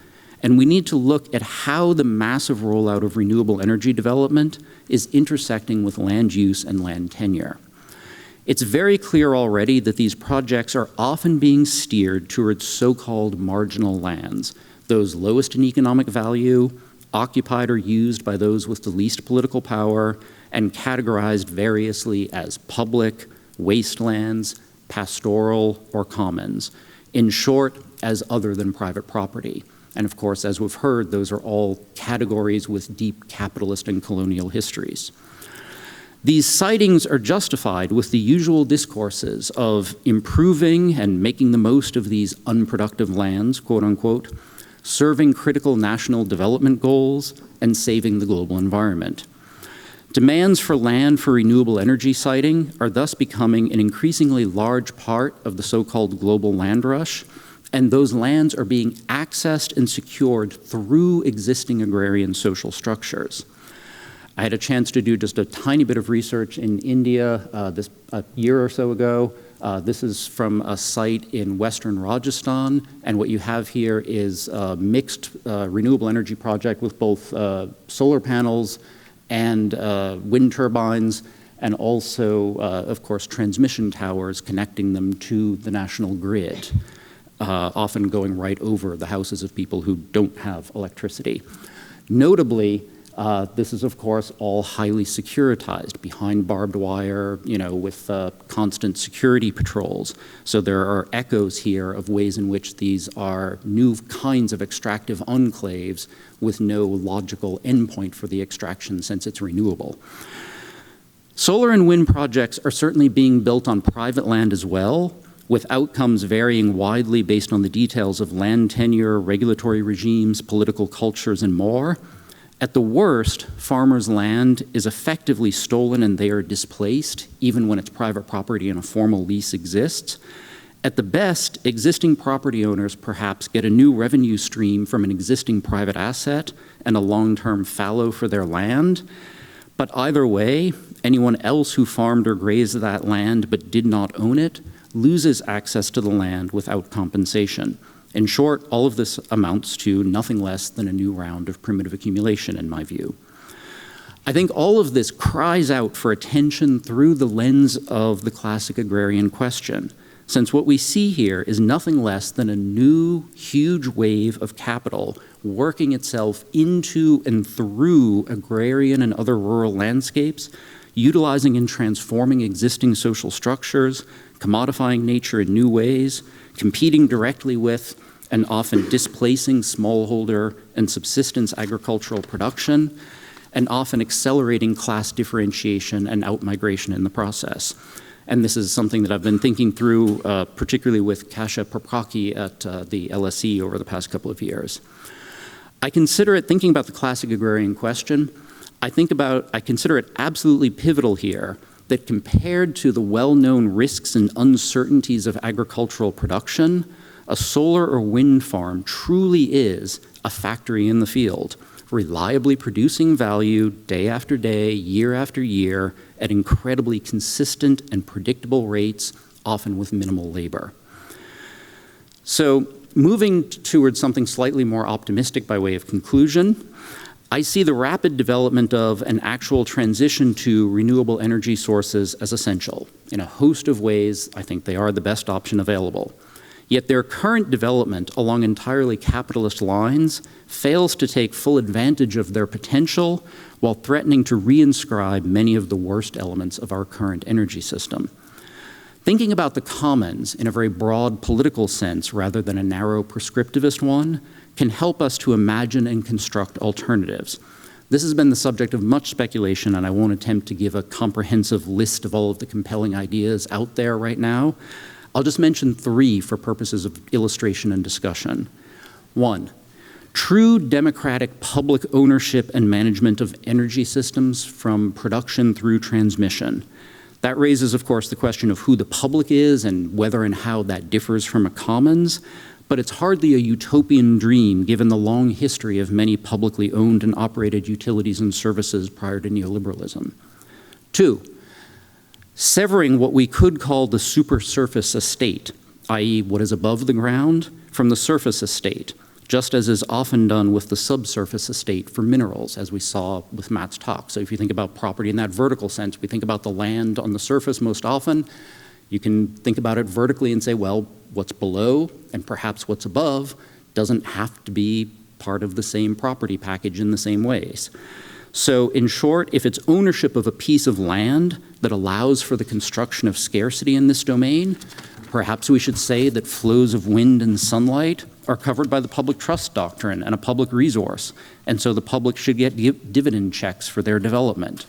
And we need to look at how the massive rollout of renewable energy development is intersecting with land use and land tenure. It's very clear already that these projects are often being steered towards so-called marginal lands, those lowest in economic value, occupied or used by those with the least political power, and categorized variously as public, wastelands, pastoral, or commons. In short, as other than private property. And of course, as we've heard, those are all categories with deep capitalist and colonial histories. These sightings are justified with the usual discourses of improving and making the most of these unproductive lands, quote unquote, serving critical national development goals, and saving the global environment. Demands for land for renewable energy siting are thus becoming an increasingly large part of the so-called global land rush, And those lands are being accessed and secured through existing agrarian social structures. I had a chance to do just a tiny bit of research in India a year or so ago. This is from a site in western Rajasthan, and what you have here is a mixed renewable energy project with both solar panels and wind turbines, and also, of course, transmission towers connecting them to the national grid, often going right over the houses of people who don't have electricity. Notably, this is, of course, all highly securitized, behind barbed wire, with constant security patrols. So there are echoes here of ways in which these are new kinds of extractive enclaves with no logical endpoint for the extraction since it's renewable. Solar and wind projects are certainly being built on private land as well, with outcomes varying widely based on the details of land tenure, regulatory regimes, political cultures, and more. At the worst, farmers' land is effectively stolen and they are displaced, even when it's private property and a formal lease exists. At the best, existing property owners perhaps get a new revenue stream from an existing private asset and a long-term fallow for their land. But either way, anyone else who farmed or grazed that land but did not own it loses access to the land without compensation. In short, all of this amounts to nothing less than a new round of primitive accumulation, in my view. I think all of this cries out for attention through the lens of the classic agrarian question, since what we see here is nothing less than a new, huge wave of capital working itself into and through agrarian and other rural landscapes, utilizing and transforming existing social structures, commodifying nature in new ways, competing directly with and often displacing smallholder and subsistence agricultural production, and often accelerating class differentiation and outmigration in the process. And this is something that I've been thinking through, particularly with Kasia Poprawki at the LSE over the past couple of years. I consider it, thinking about the classic agrarian question, I consider it absolutely pivotal here that compared to the well-known risks and uncertainties of agricultural production, a solar or wind farm truly is a factory in the field, reliably producing value day after day, year after year, at incredibly consistent and predictable rates, often with minimal labor. So moving towards something slightly more optimistic by way of conclusion, I see the rapid development of an actual transition to renewable energy sources as essential. In a host of ways, I think they are the best option available. Yet their current development along entirely capitalist lines fails to take full advantage of their potential while threatening to reinscribe many of the worst elements of our current energy system. Thinking about the commons in a very broad political sense rather than a narrow prescriptivist one can help us to imagine and construct alternatives. This has been the subject of much speculation, and I won't attempt to give a comprehensive list of all of the compelling ideas out there right now. I'll just mention 3 for purposes of illustration and discussion. 1, true democratic public ownership and management of energy systems from production through transmission. That raises, of course, the question of who the public is and whether and how that differs from a commons, but it's hardly a utopian dream given the long history of many publicly owned and operated utilities and services prior to neoliberalism. 2, severing what we could call the supersurface estate, i.e. what is above the ground, from the surface estate, just as is often done with the subsurface estate for minerals, as we saw with Matt's talk. So if you think about property in that vertical sense, we think about the land on the surface most often. You can think about it vertically and say, well, what's below and perhaps what's above doesn't have to be part of the same property package in the same ways. So in short, if it's ownership of a piece of land that allows for the construction of scarcity in this domain, perhaps we should say that flows of wind and sunlight are covered by the public trust doctrine and a public resource, and so the public should get dividend checks for their development.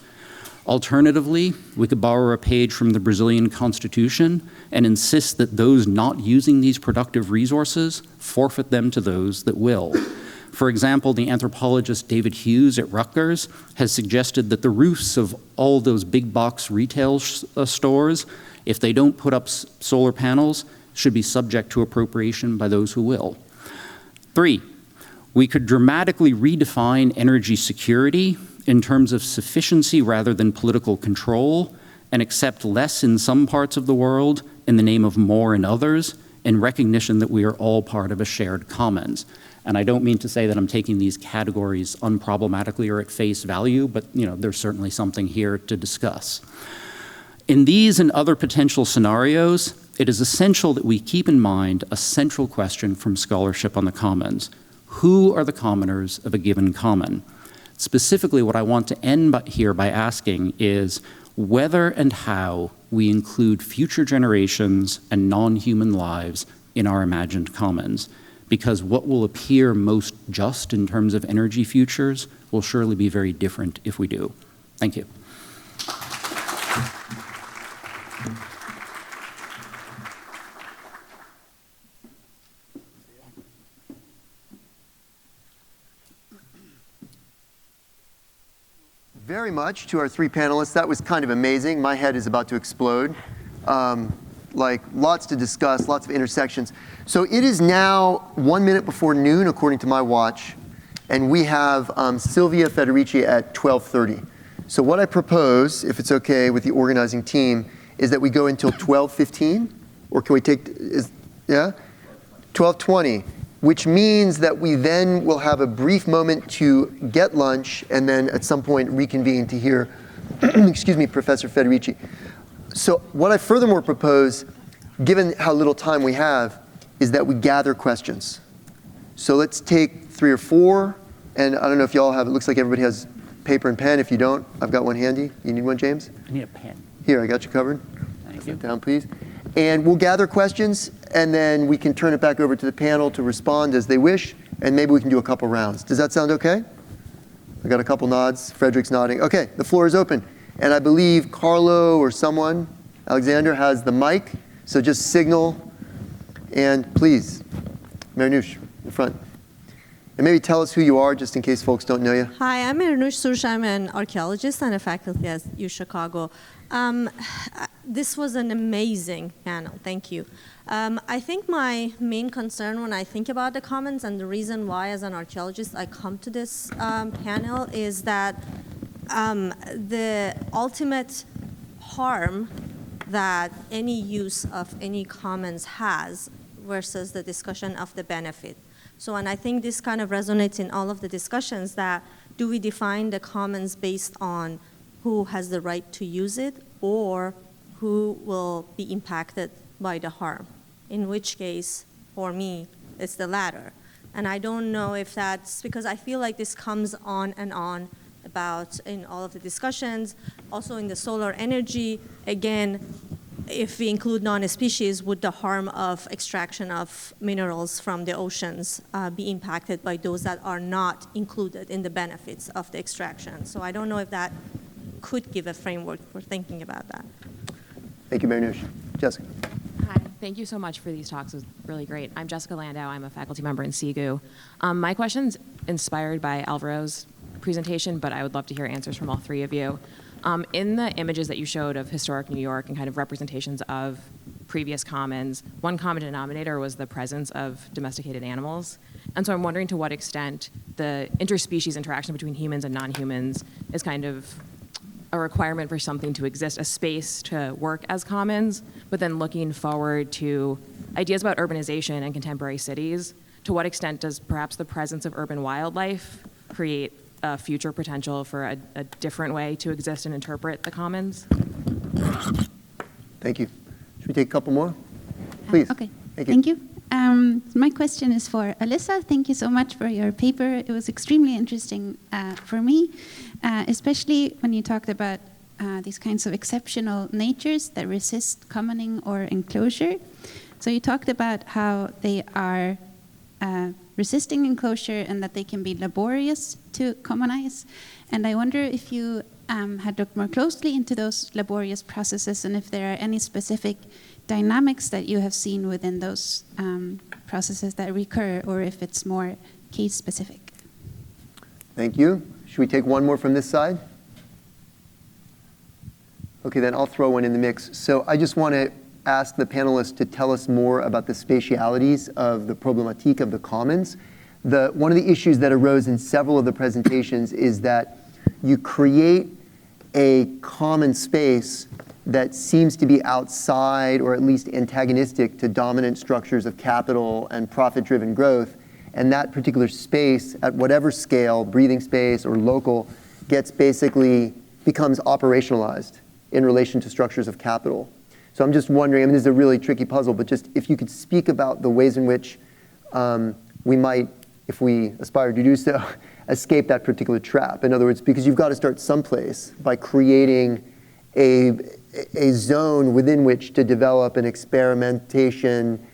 Alternatively, we could borrow a page from the Brazilian Constitution and insist that those not using these productive resources forfeit them to those that will. For example, the anthropologist David Hughes at Rutgers has suggested that the roofs of all those big box retail stores, if they don't put up solar panels, should be subject to appropriation by those who will. 3, we could dramatically redefine energy security in terms of sufficiency rather than political control, and accept less in some parts of the world in the name of more in others, in recognition that we are all part of a shared commons. And I don't mean to say that I'm taking these categories unproblematically or at face value, but there's certainly something here to discuss. In these and other potential scenarios, it is essential that we keep in mind a central question from scholarship on the commons. Who are the commoners of a given common? Specifically, what I want to end here by asking is whether and how we include future generations and non-human lives in our imagined commons. Because what will appear most just in terms of energy futures will surely be very different if we do. Thank you. Very much to our 3 panelists. That was kind of amazing. My head is about to explode. Like lots to discuss, lots of intersections. So it is now 1 minute before noon, according to my watch, and we have Silvia Federici at 12:30. So what I propose, if it's okay with the organizing team, is that we go until 12:15, or can we take, 12:20, which means that we then will have a brief moment to get lunch and then at some point reconvene to hear, excuse me, Professor Federici. So what I furthermore propose, given how little time we have, is that we gather questions. So let's take 3 or 4, and I don't know if y'all have, it looks like everybody has paper and pen. If you don't, I've got one handy. You need one, James? I need a pen. Here, I got you covered. Thank Sit you. down, please. And we'll gather questions, and then we can turn it back over to the panel to respond as they wish, and maybe we can do a couple rounds. Does that sound okay? I got a couple nods. Frederick's nodding. Okay, the floor is open. And I believe Carlo or someone, Alexander, has the mic, so just signal. And please, Marinush, in front. And maybe tell us who you are, just in case folks don't know you. Hi, I'm Marinush Suresh. I'm an archaeologist and a faculty at U Chicago. This was an amazing panel. Thank you. I think my main concern when I think about the commons and the reason why, as an archaeologist, I come to this panel is that the ultimate harm that any use of any commons has versus the discussion of the benefit. So, and I think this kind of resonates in all of the discussions that do we define the commons based on who has the right to use it or who will be impacted by the harm, in which case, for me, it's the latter. And I don't know if that's, because I feel like this comes on and on about in all of the discussions, also in the solar energy, again, if we include non-species, would the harm of extraction of minerals from the oceans be impacted by those that are not included in the benefits of the extraction? So I don't know if that could give a framework for thinking about that. Thank you, Marinush. Jessica. Hi, thank you so much for these talks. It was really great. I'm Jessica Landau. I'm a faculty member in CIGU. My question's inspired by Álvaro's presentation, but I would love to hear answers from all 3 of you. In the images that you showed of historic New York and kind of representations of previous commons, one common denominator was the presence of domesticated animals. And so I'm wondering to what extent the interspecies interaction between humans and non-humans is kind of a requirement for something to exist, a space to work as commons, but then looking forward to ideas about urbanization and contemporary cities, to what extent does perhaps the presence of urban wildlife create a future potential for a different way to exist and interpret the commons? Thank you. Should we take a couple more? Please. Okay. Thank you. My question is for Alyssa. Thank you so much for your paper. It was extremely interesting for me, especially when you talked about these kinds of exceptional natures that resist commoning or enclosure. So you talked about how they are resisting enclosure and that they can be laborious to commonize. And I wonder if you had looked more closely into those laborious processes and if there are any specific dynamics that you have seen within those processes that recur, or if it's more case specific. Thank you. Should we take one more from this side? Okay, then I'll throw one in the mix. So I just want to ask the panelists to tell us more about the spatialities of the problematique of the commons. One of the issues that arose in several of the presentations is that you create a common space that seems to be outside or at least antagonistic to dominant structures of capital and profit-driven growth. And that particular space, at whatever scale, breathing space or local, becomes operationalized in relation to structures of capital. So I'm just wondering, I mean, this is a really tricky puzzle, but just if you could speak about the ways in which we might, if we aspire to do so, escape that particular trap. In other words, because you've got to start someplace by creating a zone within which to develop an experimentation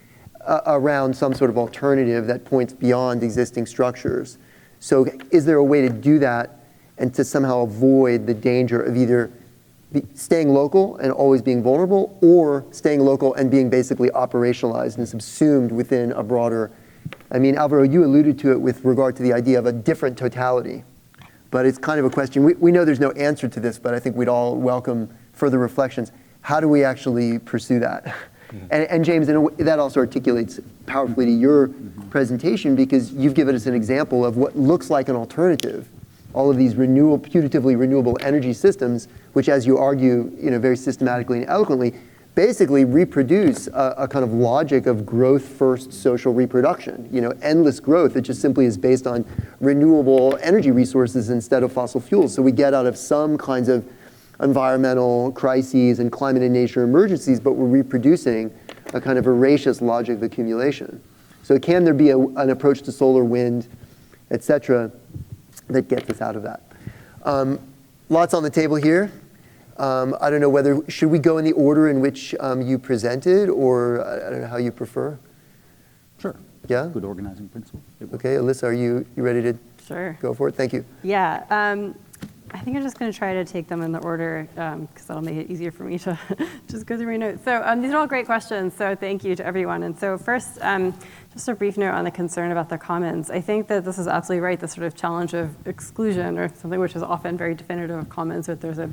around some sort of alternative that points beyond existing structures. So is there a way to do that and to somehow avoid the danger of either staying local and always being vulnerable, or staying local and being basically operationalized and subsumed within a broader, I mean, Álvaro, you alluded to it with regard to the idea of a different totality, but it's kind of a question. We know there's no answer to this, but I think we'd all welcome further reflections. How do we actually pursue that? And James, that also articulates powerfully to your presentation, because you've given us an example of what looks like an alternative. All of these putatively renewable energy systems, which, as you argue, very systematically and eloquently, basically reproduce a kind of logic of growth-first social reproduction. Endless growth that just simply is based on renewable energy resources instead of fossil fuels. So we get out of some kinds of environmental crises and climate and nature emergencies, but we're reproducing a kind of voracious logic of accumulation. So can there be an approach to solar, wind, et cetera, that gets us out of that? Lots on the table here. I don't know should we go in the order in which you presented, or I don't know how you prefer? Sure. Yeah? Good organizing principle. Okay, Alyssa, are you ready to Sure. go for it? Thank you. Yeah. I think I'm just going to try to take them in the order, because that'll make it easier for me to just go through my notes. So these are all great questions, so thank you to everyone. And so first, just a brief note on the concern about the commons. I think that this is absolutely right, the sort of challenge of exclusion, or something which is often very definitive of commons, that there's a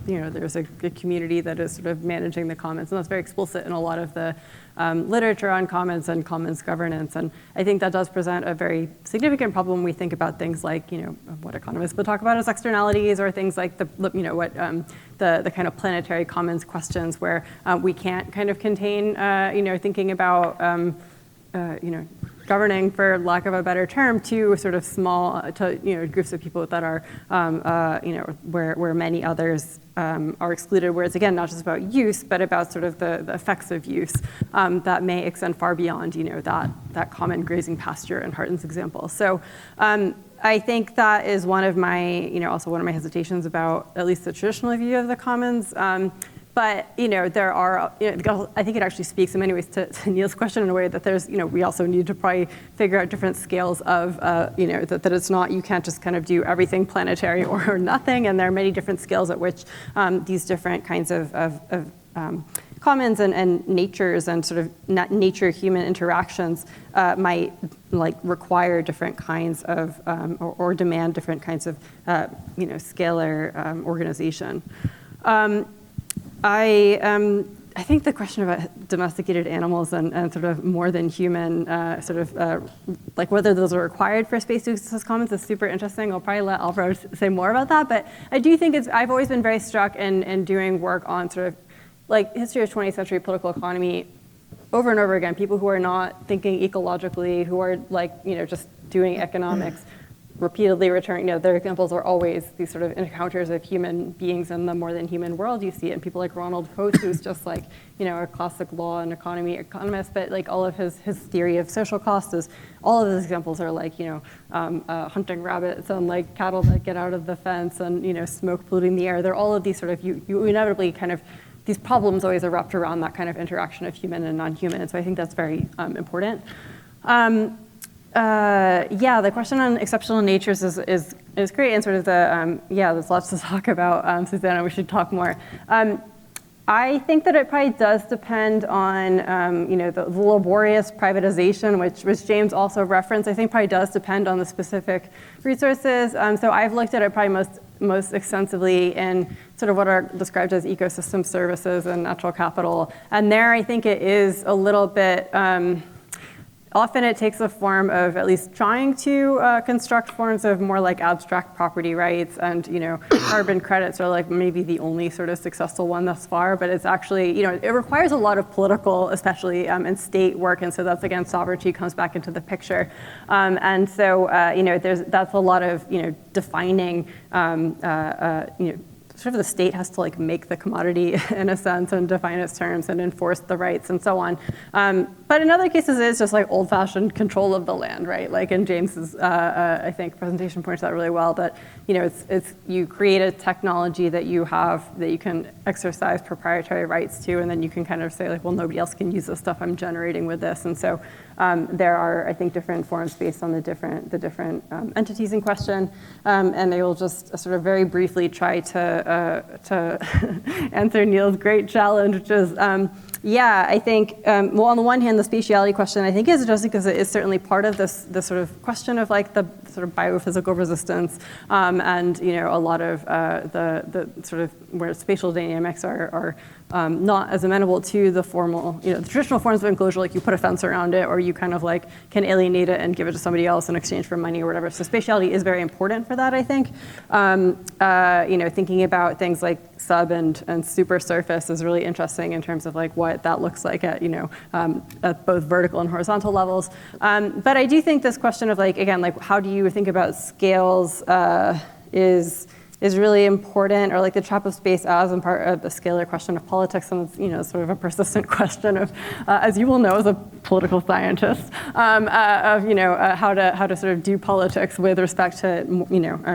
community that is sort of managing the commons, and that's very explicit in a lot of the literature on commons and commons governance. And I think that does present a very significant problem when we think about things like, what economists will talk about as externalities, or things like the kind of planetary commons questions, where we can't kind of contain, thinking about, governing, for lack of a better term, to sort of small, groups of people that are, where many others are excluded, where it's, again, not just about use, but about sort of the effects of use that may extend far beyond, that common grazing pasture in Hardin's example. So I think that is one of my, also one of my hesitations about at least the traditional view of the commons. But there are, I think it actually speaks in many ways to Neil's question in a way that there's, we also need to probably figure out different scales of, that it's not, you can't just kind of do everything planetary or nothing, and there are many different scales at which these different kinds of commons and natures and sort of nature-human interactions might require different kinds of, or demand different kinds of, scalar organization. I think the question about domesticated animals and sort of more than human, whether those are required for space use as commons is super interesting. I'll probably let Álvaro say more about that, but I do think I've always been very struck in doing work on sort of history of 20th century political economy over and over again, people who are not thinking ecologically, who are just doing economics, repeatedly returning, their examples are always these sort of encounters of human beings in the more than human world you see, and people like Ronald Coase, who's just a classic law and economy economist, but all of his theory of social cost is, all of his examples are hunting rabbits and cattle that get out of the fence and, smoke polluting the air. They're all of these sort of, you inevitably kind of, these problems always erupt around that kind of interaction of human and non-human, and so I think that's very important. The question on exceptional natures is great, and sort of there's lots to talk about. Susanna, we should talk more. I think that it probably does depend on, the laborious privatization, which James also referenced. I think probably does depend on the specific resources. So I've looked at it probably most most extensively in sort of what are described as ecosystem services and natural capital. And there, I think it is a little bit, often it takes a form of at least trying to construct forms of more like abstract property rights, and carbon credits are like maybe the only sort of successful one thus far, but it's actually, it requires a lot of political, especially and state work, and so that's again, sovereignty comes back into the picture. And so, that's a lot of, defining, sort of the state has to like make the commodity in a sense and define its terms and enforce the rights and so on. But in other cases, it's just like old-fashioned control of the land, right? Like in James's, I think, presentation points that really well, that it's you create a technology that you have that you can exercise proprietary rights to, and then you can kind of say like, well, nobody else can use the stuff I'm generating with this. And so there are, I think, different forms based on the different entities in question, and I will just sort of very briefly try to answer Neil's great challenge, which is, I think, well, on the one hand, the spatiality question, I think, is just because it is certainly part of this sort of question of like the sort of biophysical resistance, and a lot of the sort of where spatial dynamics are not as amenable to the formal, the traditional forms of enclosure, like you put a fence around it, or you kind of like can alienate it and give it to somebody else in exchange for money or whatever. So spatiality is very important for that, I think. Thinking about things like sub and super surface is really interesting in terms of like what that looks like at, at both vertical and horizontal levels. But I do think this question of like, again, like how do you think about scales is really important, or like the trap of space as and part of the scalar question of politics, and it's, sort of a persistent question of, as you will know as a political scientist, of how to sort of do politics with respect to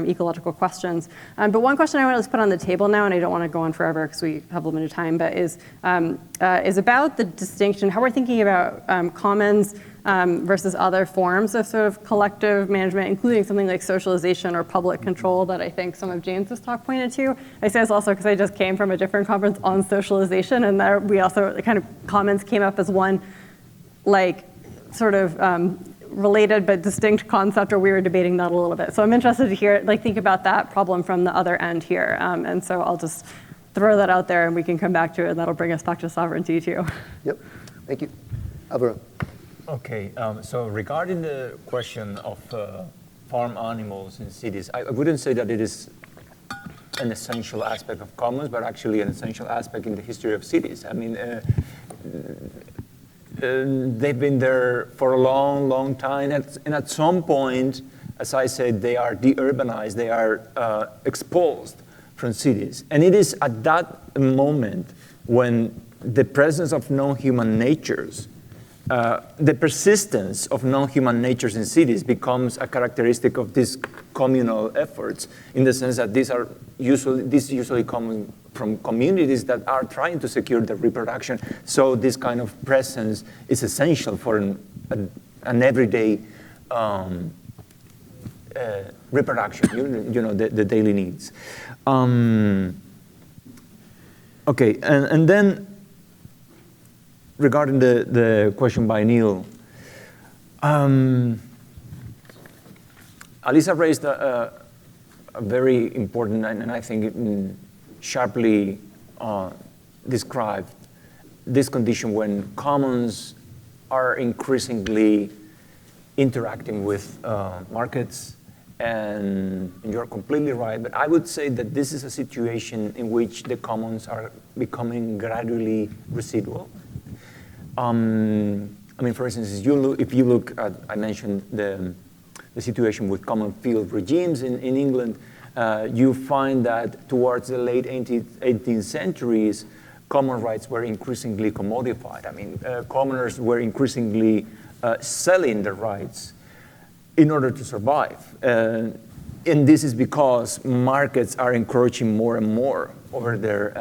ecological questions. But one question I want to put on the table now, and I don't want to go on forever because we have limited time, but is about the distinction, how we're thinking about commons versus other forms of sort of collective management, including something like socialization or public control that I think some of James's talk pointed to. I say this also because I just came from a different conference on socialization, and there we also kind of commons came up as one like sort of related but distinct concept, or we were debating that a little bit. So I'm interested to think about that problem from the other end here. And so I'll just throw that out there and we can come back to it, and that'll bring us back to sovereignty too. Yep, thank you. Álvaro. Okay, so regarding the question of farm animals in cities, I wouldn't say that it is an essential aspect of commons, but actually an essential aspect in the history of cities. I mean, they've been there for a long, long time, and at some point, as I said, they are de-urbanized, they are expulsed from cities. And it is at that moment when the presence of non-human natures, the persistence of non-human natures in cities becomes a characteristic of these communal efforts, in the sense that these usually come from communities that are trying to secure their reproduction. So this kind of presence is essential for an everyday reproduction, the daily needs. Okay, and then regarding the question by Neil, Alyssa raised a very important and I think sharply described this condition when commons are increasingly interacting with markets, and you're completely right, but I would say that this is a situation in which the commons are becoming gradually residual. I mean, for instance, if you look at, I mentioned the situation with common field regimes in England, you find that towards the late 18th centuries, common rights were increasingly commodified. I mean, commoners were increasingly selling their rights in order to survive. And this is because markets are encroaching more and more over their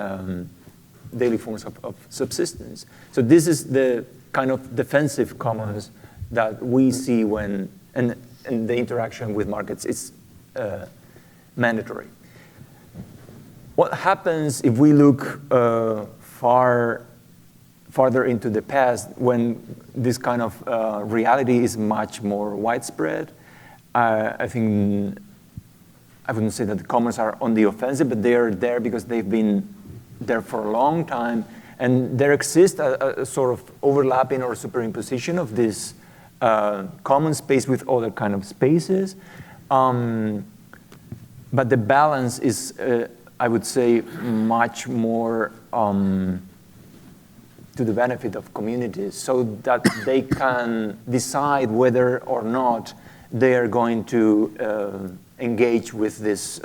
daily forms of subsistence. So this is the kind of defensive commons that we see when, and the interaction with markets is mandatory. What happens if we look farther into the past, when this kind of reality is much more widespread? I think I wouldn't say that the commons are on the offensive, but they are there because they've been there for a long time. And there exists a sort of overlapping or superimposition of this common space with other kind of spaces. But the balance is, I would say, much more to the benefit of communities so that they can decide whether or not they are going to engage with this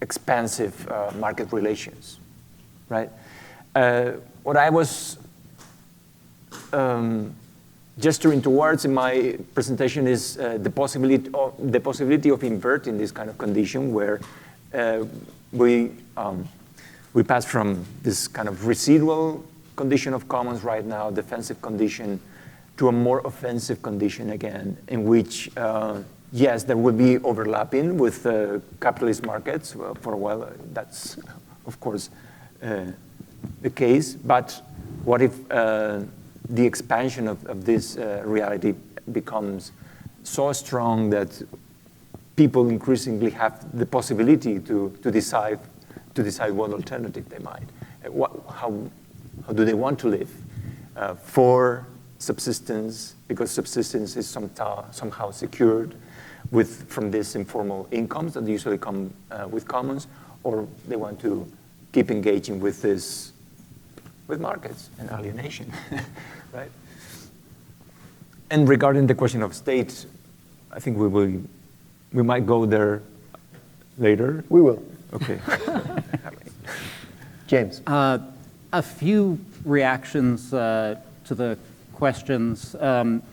expansive market relations, right? What I was gesturing towards in my presentation is the possibility of inverting this kind of condition where we pass from this kind of residual condition of commons right now, defensive condition, to a more offensive condition again, in which, yes, there will be overlapping with capitalist markets. Well, for a while, that's, of course, the case. But what if the expansion of this reality becomes so strong that people increasingly have the possibility to decide what alternative they might, how do they want to live for subsistence, because subsistence is somehow secured from these informal incomes that usually come with commons, or they want to keep engaging with markets and alienation, right? And regarding the question of state, I think we might go there later. We will. Okay. James. A few reactions to the questions.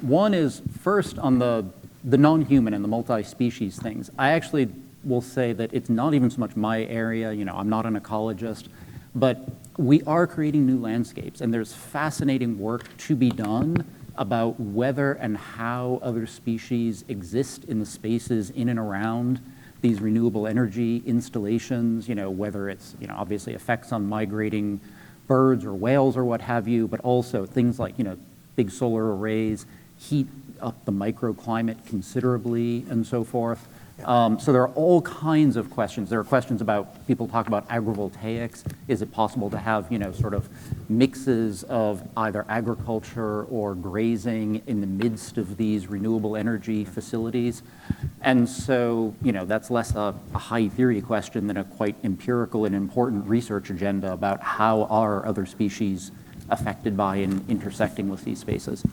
One is first on the non-human and the multi-species things. I actually will say that it's not even so much my area. You know, I'm not an ecologist, but we are creating new landscapes, and there's fascinating work to be done about whether and how other species exist in the spaces in and around these renewable energy installations, you know, whether it's, you know, obviously effects on migrating birds or whales or what have you, but also things like, you know, big solar arrays heat up the microclimate considerably and so forth. So there are all kinds of questions. There are questions about, people talk about agrivoltaics. Is it possible to have, you know, sort of mixes of either agriculture or grazing in the midst of these renewable energy facilities? And so, you know, that's less a high theory question than a quite empirical and important research agenda about how are other species affected by and intersecting with these spaces.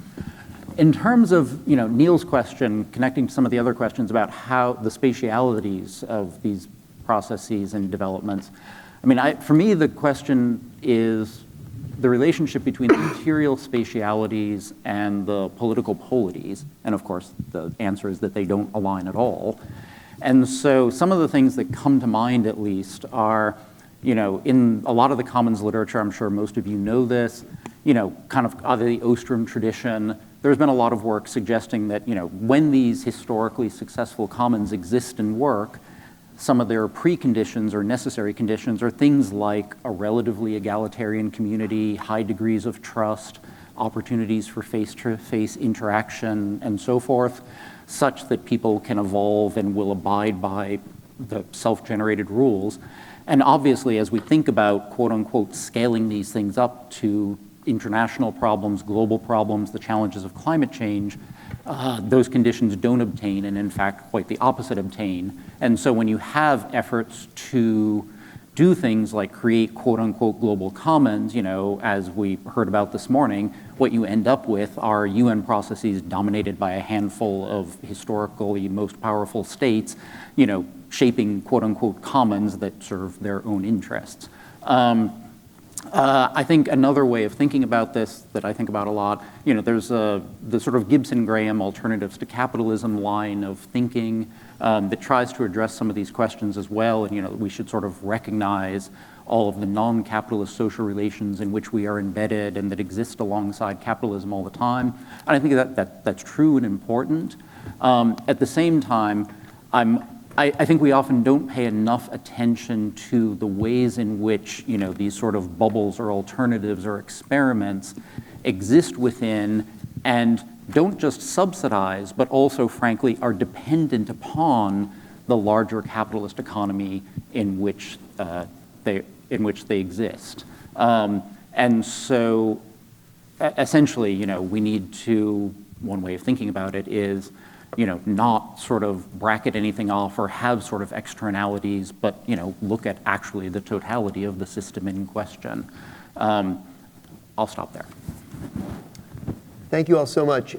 In terms of, you know, Neil's question, connecting to some of the other questions about how the spatialities of these processes and developments, I mean, for me, the question is the relationship between the material spatialities and the political polities. And of course, the answer is that they don't align at all. And so some of the things that come to mind, at least, are, you know, in a lot of the commons literature, I'm sure most of you know this, you know, kind of out of the Ostrom tradition, there's been a lot of work suggesting that, you know, when these historically successful commons exist and work, some of their preconditions or necessary conditions are things like a relatively egalitarian community, high degrees of trust, opportunities for face-to-face interaction, and so forth, such that people can evolve and will abide by the self-generated rules. And obviously, as we think about, quote unquote, scaling these things up to international problems, global problems, the challenges of climate change, those conditions don't obtain, and in fact, quite the opposite obtain. And so when you have efforts to do things like create quote unquote global commons, you know, as we heard about this morning, what you end up with are UN processes dominated by a handful of historically most powerful states, you know, shaping quote unquote commons that serve their own interests. I think another way of thinking about this that I think about a lot, you know, there's the sort of Gibson-Graham alternatives to capitalism line of thinking that tries to address some of these questions as well. And, you know, we should sort of recognize all of the non-capitalist social relations in which we are embedded and that exist alongside capitalism all the time. And I think that's true and important. At the same time, I think we often don't pay enough attention to the ways in which, you know, these sort of bubbles or alternatives or experiments exist within and don't just subsidize, but also, frankly, are dependent upon the larger capitalist economy in which they exist. And so essentially, we need to, one way of thinking about it is, not sort of bracket anything off or have sort of externalities, but, look at actually the totality of the system in question. I'll stop there. Thank you all so much.